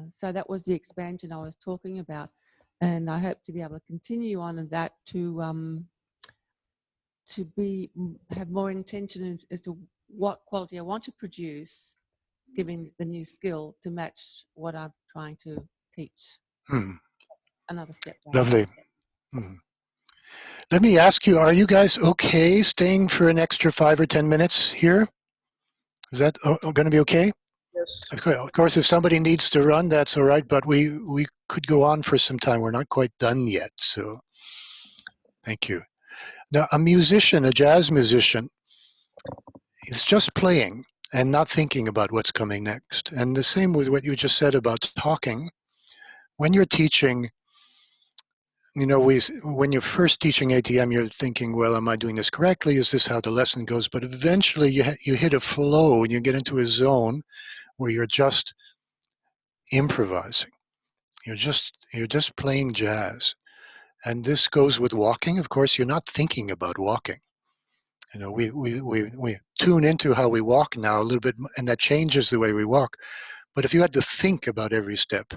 So that was the expansion I was talking about. And I hope to be able to continue on in that to have more intention as to what quality I want to produce, giving the new skill to match what I'm trying to teach. Another step. Lovely. Let me ask you, are you guys okay staying for an extra 5 or 10 minutes here? Is that going to be okay? Yes. Of course, if somebody needs to run, that's all right, but we could go on for some time. We're not quite done yet, so thank you. Now, a musician, a jazz musician, is just playing and not thinking about what's coming next. And the same with what you just said about talking. When you're teaching, you know, when you're first teaching ATM, you're thinking, well, am I doing this correctly? Is this how the lesson goes? But eventually you hit a flow and you get into a zone where you're just improvising. You're just playing jazz. And this goes with walking. Of course, you're not thinking about walking. You know, we tune into how we walk now a little bit, and that changes the way we walk. But if you had to think about every step,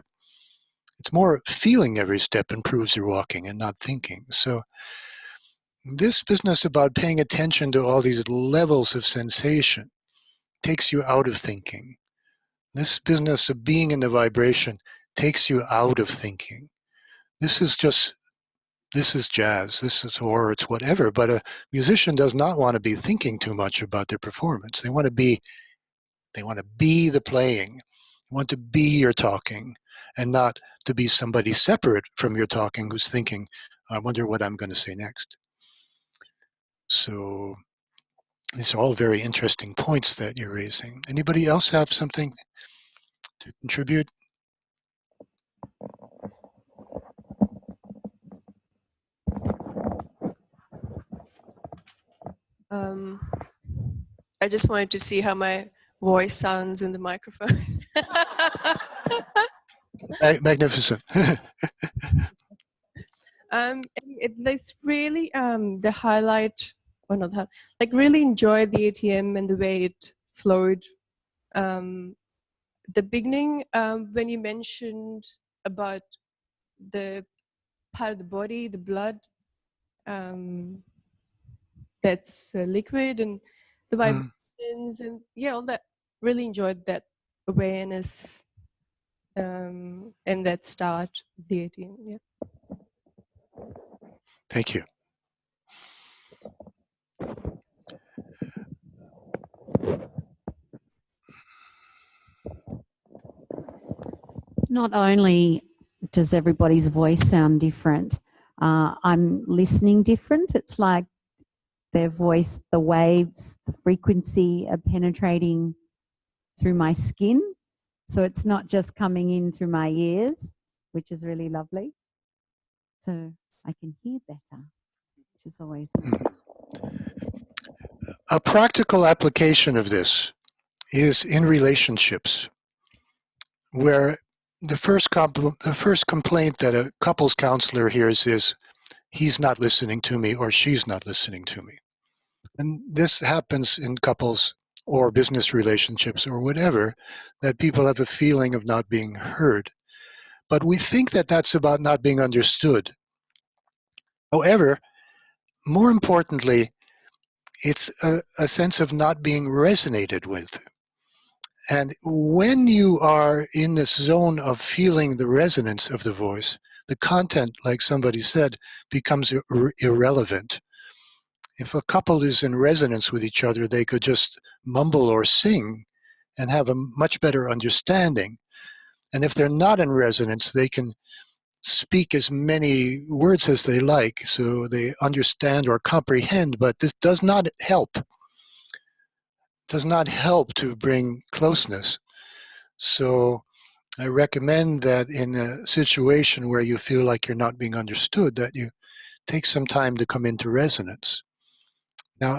it's more feeling every step improves your walking and not thinking. So this business about paying attention to all these levels of sensation takes you out of thinking. This business of being in the vibration takes you out of thinking. This is jazz, or it's whatever, but a musician does not want to be thinking too much about their performance. They want to be the playing. They want to be your talking, and not to be somebody separate from your talking who's thinking, I wonder what I'm going to say next. So these are all very interesting points that you're raising. Anybody else have something to contribute? I just wanted to see how my voice sounds in the microphone. Magnificent. It's really the highlight, or not, like really enjoyed the ATM and the way it flowed. The beginning, when you mentioned about the part of the body, the blood, that's liquid, and the vibrations, and yeah, all that. Really enjoyed that awareness and that start of the ATM. Yeah. Thank you. Not only does everybody's voice sound different, I'm listening different. It's like their voice, the waves, the frequency are penetrating through my skin. So it's not just coming in through my ears, which is really lovely. So I can hear better, which is always nice. A practical application of this is in relationships, where the first complaint that a couples counselor hears is, he's not listening to me or she's not listening to me. And this happens in couples or business relationships or whatever, that people have a feeling of not being heard. But we think that that's about not being understood. However, more importantly, it's a sense of not being resonated with. And when you are in this zone of feeling the resonance of the voice, the content, like somebody said, becomes irrelevant. If a couple is in resonance with each other, they could just mumble or sing and have a much better understanding. And if they're not in resonance, they can speak as many words as they like, so they understand or comprehend, but this does not help. Does not help to bring closeness. So I recommend that in a situation where you feel like you're not being understood, that you take some time to come into resonance. Now,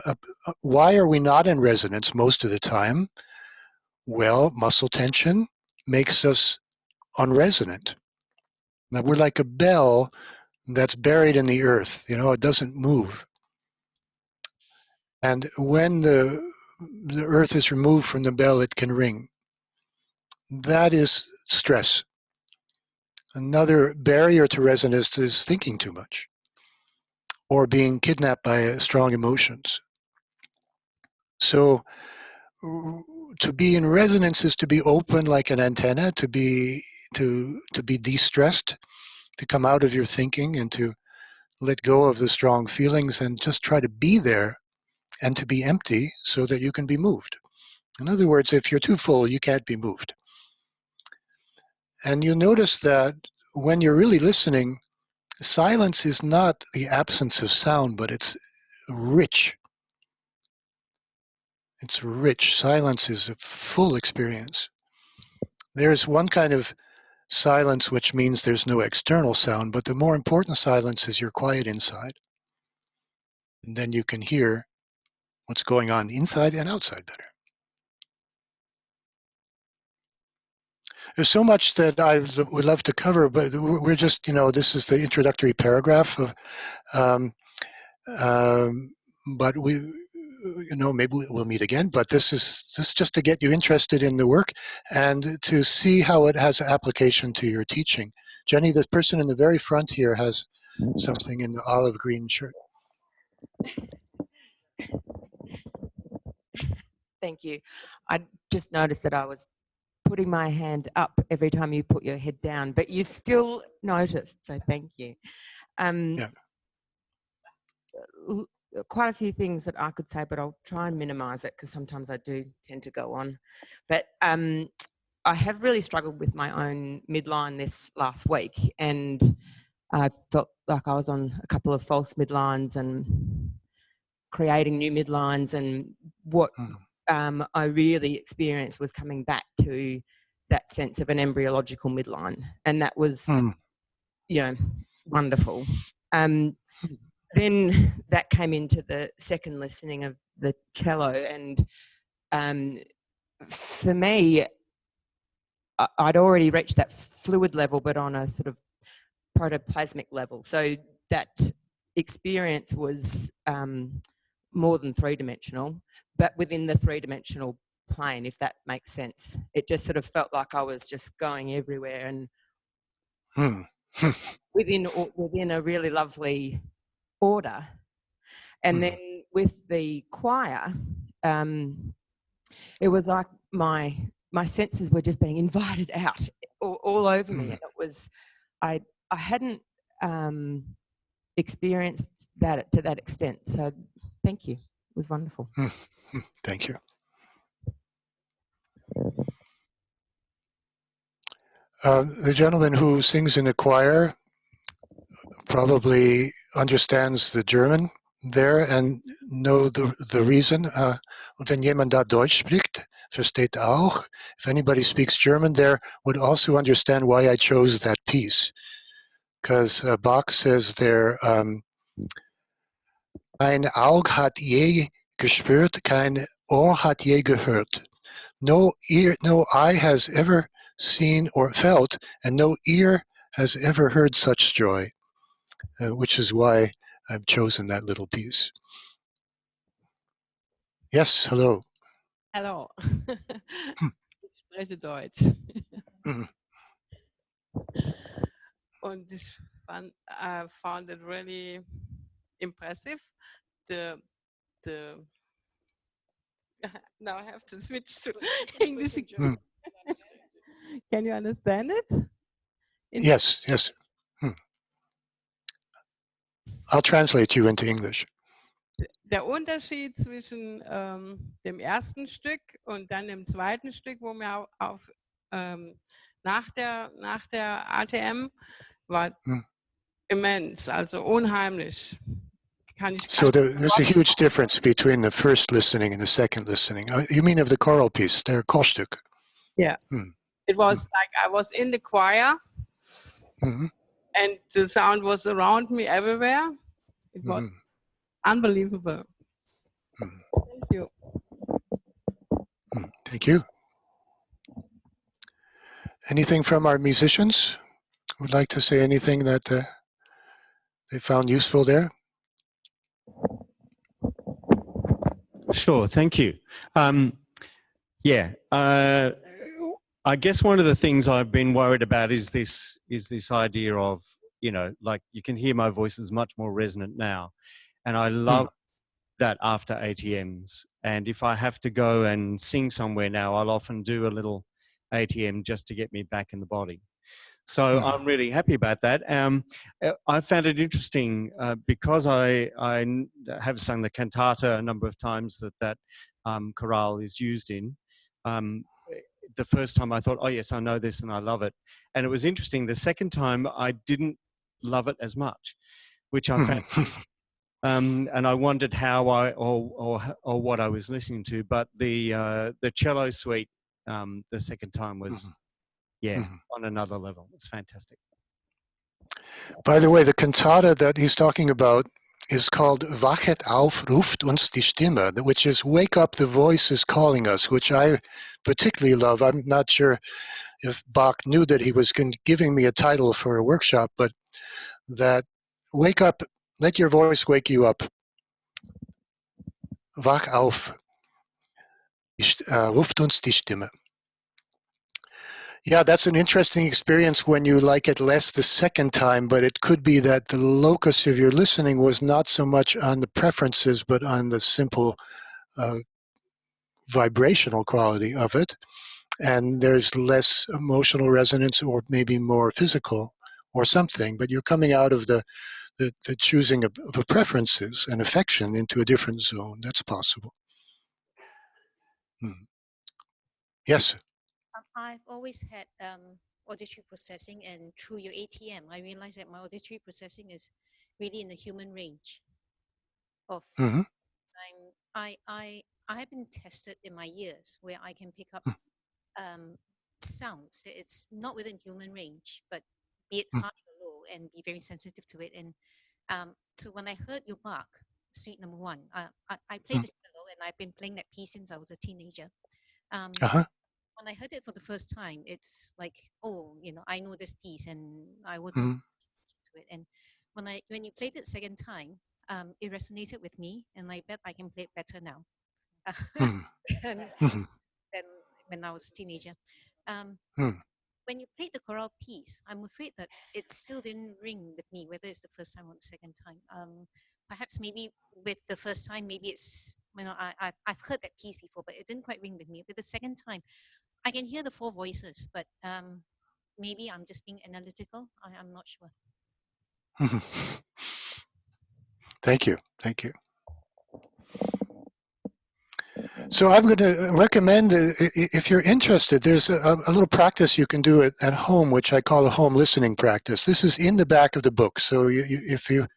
why are we not in resonance most of the time? Well, muscle tension makes us unresonant. Now, we're like a bell that's buried in the earth. You know, it doesn't move. And when the earth is removed from the bell, it can ring. That is stress. Another barrier to resonance is thinking too much or being kidnapped by strong emotions. So to be in resonance is to be open like an antenna, to be de-stressed, to come out of your thinking and to let go of the strong feelings and just try to be there and to be empty so that you can be moved. In other words, if you're too full, you can't be moved. And you notice that when you're really listening, silence is not the absence of sound, but it's rich. It's rich. Silence is a full experience. There's one kind of silence which means there's no external sound, but the more important silence is you're quiet inside. And then you can hear what's going on inside and outside better. There's so much that I would love to cover, but we're just, this is the introductory paragraph of, but we, maybe we'll meet again, but this is just to get you interested in the work and to see how it has application to your teaching. Jenny, the person in the very front here has something in the olive green shirt. Thank you. I just noticed that I was putting my hand up every time you put your head down, but you still noticed, so thank you. Quite a few things that I could say, but I'll try and minimize it because sometimes I do tend to go on. But I have really struggled with my own midline this last week, and I felt like I was on a couple of false midlines and creating new midlines, and what I really experienced was coming back to that sense of an embryological midline, and that was wonderful. Then that came into the second listening of the cello, and for me, I'd already reached that fluid level, but on a sort of protoplasmic level. So that experience was more than three-dimensional, but within the three-dimensional plane, if that makes sense. It just sort of felt like I was just going everywhere, and within a really lovely order. And then with the choir, it was like my senses were just being invited out all over me, and it was I hadn't experienced that to that extent. So thank you. It was wonderful. Thank you. The gentleman who sings in the choir probably understands the German there and know the reason. Wenn jemand da Deutsch spricht, versteht auch. If anybody speaks German there, would also understand why I chose that piece. Because Bach says there, ein Auge hat je gespürt, kein Ohr hat je gehört. No eye has ever seen or felt, and no ear has ever heard such joy, which is why I've chosen that little piece. Yes, hello. Hello. Ich spreche Deutsch. Und ich found it really impressive. The now I have to switch to English again. Can you understand it? Yes, yes. I'll translate you into English. Der Unterschied zwischen dem ersten Stück und dann dem zweiten Stück, wo wir nach der ATM war immens, also unheimlich. So there's a huge difference between the first listening and the second listening. You mean of the choral piece, der Chorstück? Yeah. It was like I was in the choir and the sound was around me everywhere. It was unbelievable. Thank you. Thank you. Anything from our musicians? Would like to say anything that they found useful there? Sure, thank you. I guess one of the things I've been worried about is this idea of, like you can hear my voice is much more resonant now. And I love that after ATMs. And if I have to go and sing somewhere now, I'll often do a little ATM just to get me back in the body. So I'm really happy about that. I found it interesting because I have sung the cantata a number of times that chorale is used in. The first time I thought, oh yes, I know this and I love it. And it was interesting. The second time I didn't love it as much, which I found, and I wondered how or what I was listening to. But the cello suite, the second time was, on another level. It's fantastic. By the way, the cantata that he's talking about is called Wachet auf, ruft uns die Stimme, which is wake up, the voice is calling us, which I particularly love. I'm not sure if Bach knew that he was giving me a title for a workshop, but that wake up, let your voice wake you up. Wach auf, ruft uns die Stimme. Yeah, that's an interesting experience when you like it less the second time, but it could be that the locus of your listening was not so much on the preferences, but on the simple vibrational quality of it. And there's less emotional resonance or maybe more physical or something, but you're coming out of the choosing of preferences and affection into a different zone. That's possible. Yes? I've always had auditory processing, and through your ATM, I realized that my auditory processing is really in the human range of I have been tested in my ears where I can pick up sounds. It's not within human range, but be it high or low, and be very sensitive to it. And so when I heard your Bach, Suite Number 1, I played the cello, and I've been playing that piece since I was a teenager. When I heard it for the first time, it's like, oh, I know this piece, and I wasn't to it. And when you played it second time, it resonated with me, and I bet I can play it better now than when I was a teenager. When you played the chorale piece, I'm afraid that it still didn't ring with me, whether it's the first time or the second time. Perhaps maybe with the first time, maybe it's, I've heard that piece before, but it didn't quite ring with me. But the second time, I can hear the four voices, but maybe I'm just being analytical. I'm not sure. Thank you. Thank you. So I'm going to recommend that if you're interested, there's a little practice you can do at home, which I call a home listening practice. This is in the back of the book. So if you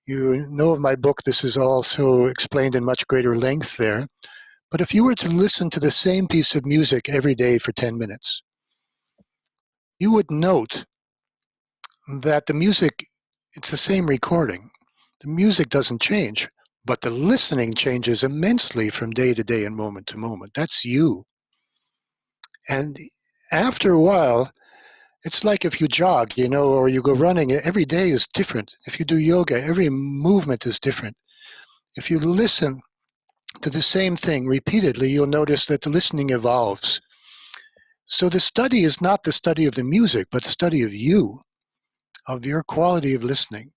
know of my book, this is also explained in much greater length there. But if you were to listen to the same piece of music every day for 10 minutes, you would note that the music, it's the same recording. The music doesn't change, but the listening changes immensely from day to day and moment to moment. That's you. And after a while, it's like if you jog, you know, or you go running, every day is different. If you do yoga, every movement is different. If you listen to the same thing repeatedly, you'll notice that the listening evolves. So the study is not the study of the music, but the study of you, of your quality of listening.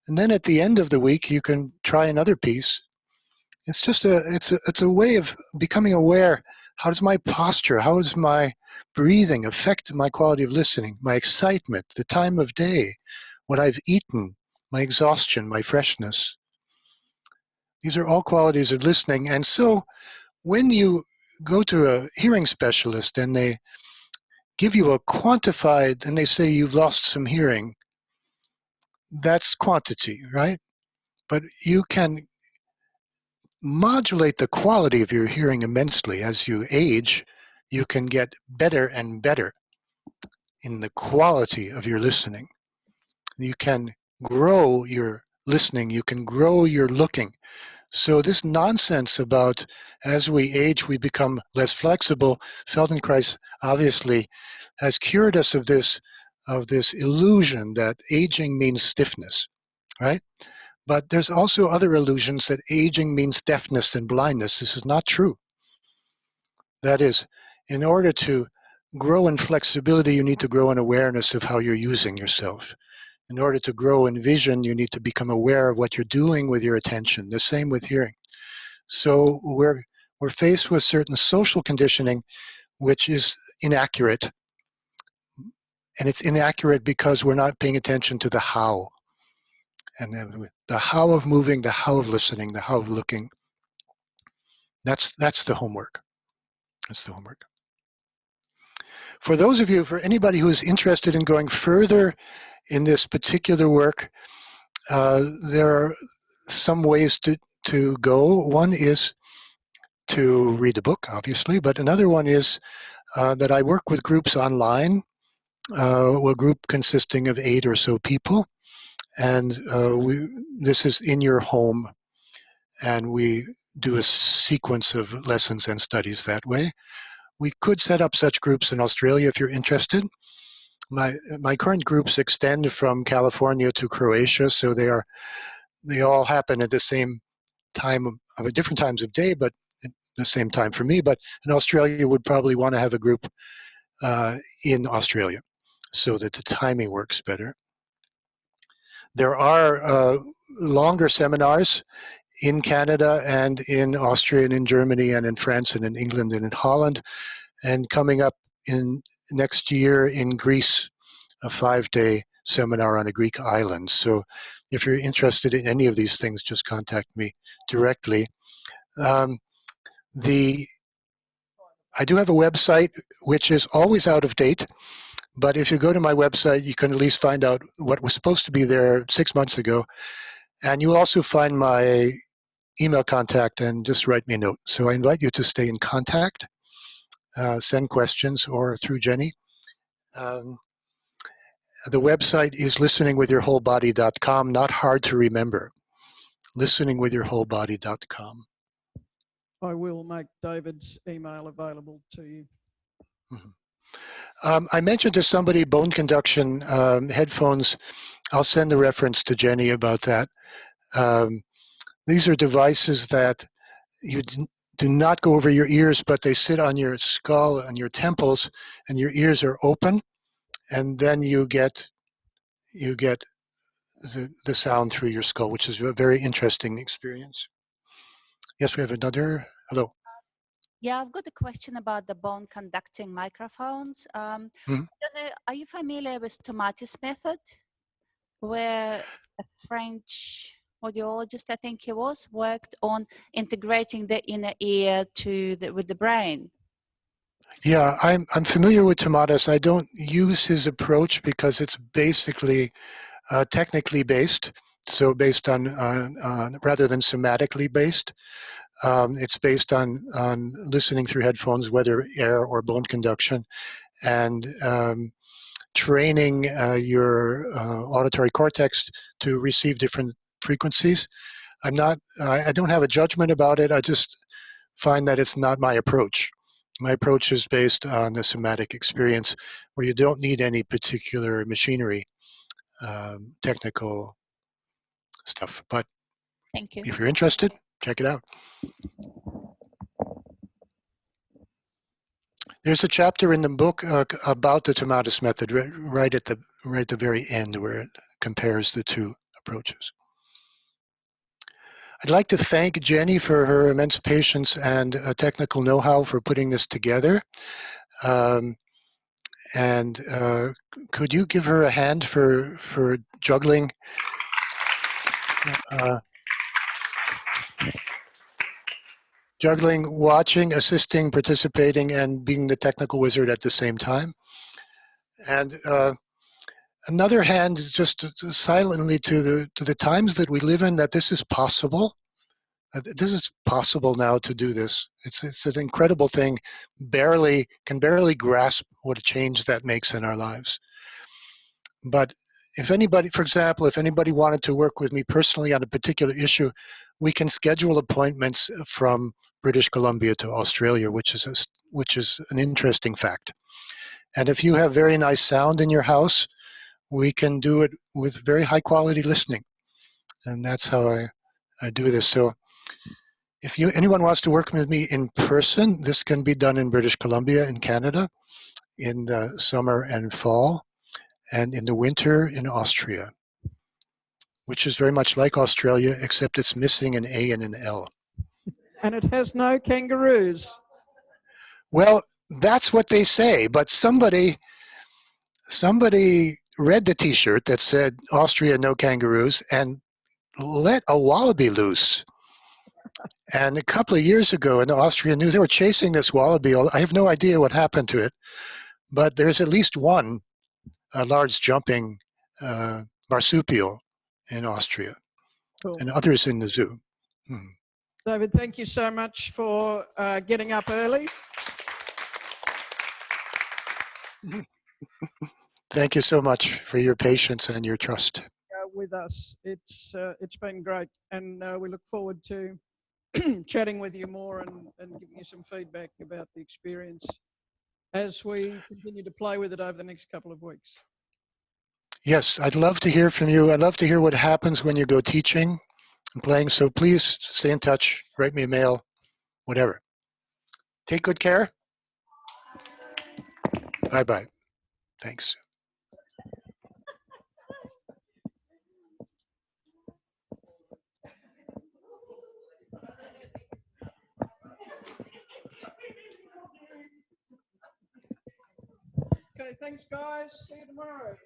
And then at the end of the week, you can try another piece. It's just it's a way of becoming aware. How does my posture, how does my breathing affect my quality of listening, my excitement, the time of day, what I've eaten, my exhaustion, my freshness. These are all qualities of listening. And so when you go to a hearing specialist and they give you a quantified, and they say you've lost some hearing, that's quantity, right? But you can modulate the quality of your hearing immensely. As you age, you can get better and better in the quality of your listening. You can grow your listening, you can grow your looking. So this nonsense about as we age we become less flexible, Feldenkrais obviously has cured us of this illusion that aging means stiffness, right? But there's also other illusions that aging means deafness and blindness. This is not true. That is, in order to grow in flexibility, you need to grow in awareness of how you're using yourself. In order to grow in vision, you need to become aware of what you're doing with your attention. The same with hearing. So we're faced with certain social conditioning which is inaccurate. And it's inaccurate because we're not paying attention to the how. And the how of moving, the how of listening, the how of looking. That's the homework. That's the homework. For those of you, for anybody who is interested in going further in this particular work, there are some ways to go. One is to read the book, obviously, but another one is that I work with groups online, a group consisting of 8 or so people, and this is in your home, and we do a sequence of lessons and studies that way. We could set up such groups in Australia if you're interested. My current groups extend from California to Croatia, so they all happen at the same time of different times of day, but at the same time for me. But in Australia, would probably want to have a group in Australia so that the timing works better. There are longer seminars in Canada and in Austria and in Germany and in France and in England and in Holland, and coming up in next year in Greece, a 5-day seminar on a Greek island. So if you're interested in any of these things, just contact me directly. I do have a website which is always out of date, but if you go to my website, you can at least find out what was supposed to be there 6 months ago. And you'll also find my email contact and just write me a note. So I invite you to stay in contact, send questions, or through Jenny. The website is listeningwithyourwholebody.com, not hard to remember. Listeningwithyourwholebody.com. I will make David's email available to you. I mentioned to somebody bone conduction headphones. I'll send the reference to Jenny about that. These are devices that you do not go over your ears, but they sit on your skull and your temples, and your ears are open, and then you get the sound through your skull, which is a very interesting experience. Yes, we have another. Hello. Yeah, I've got a question about the bone conducting microphones. I don't know, are you familiar with Tomatis method, where a French audiologist, I think he was, worked on integrating the inner ear to with the brain. Yeah, I'm familiar with Tomatis. I don't use his approach because it's basically technically based, so based on rather than somatically based. It's based on listening through headphones, whether air or bone conduction, and training your auditory cortex to receive different frequencies. I don't have a judgment about it. I just find that it's not my approach. My approach is based on the somatic experience where you don't need any particular machinery, technical stuff. But thank you. If you're interested, check it out. There's a chapter in the book about the Tomatis method right at the very end where it compares the two approaches. I'd like to thank Jenny for her immense patience and technical know-how for putting this together. Could you give her a hand for juggling? Juggling, watching, assisting, participating, and being the technical wizard at the same time. And another hand, just silently to the times that we live in, that this is possible. This is possible now to do this. It's an incredible thing. Can barely grasp what a change that makes in our lives. But if anybody, for example, if anybody wanted to work with me personally on a particular issue, we can schedule appointments from British Columbia to Australia, which is an interesting fact. And if you have very nice sound in your house, we can do it with very high quality listening. And that's how I do this. So if anyone wants to work with me in person, this can be done in British Columbia in Canada in the summer and fall, and in the winter in Austria, which is very much like Australia, except it's missing an A and an L. And it has no kangaroos. Well, that's what they say, but somebody read the t-shirt that said Austria, no kangaroos, and let a wallaby loose. And a couple of years ago in Austria news, they were chasing this wallaby. I have no idea what happened to it, but there's at least one large jumping marsupial in Austria, Cool. and others in the zoo. David, thank you so much for getting up early. Thank you so much for your patience and your trust. With us. It's been great, and we look forward to chatting with you more and giving you some feedback about the experience as we continue to play with it over the next couple of weeks. Yes, I'd love to hear from you. I'd love to hear what happens when you go teaching and playing. So please stay in touch, write me a mail, whatever. Take good care. Bye-bye. Thanks. Okay, thanks guys. See you tomorrow.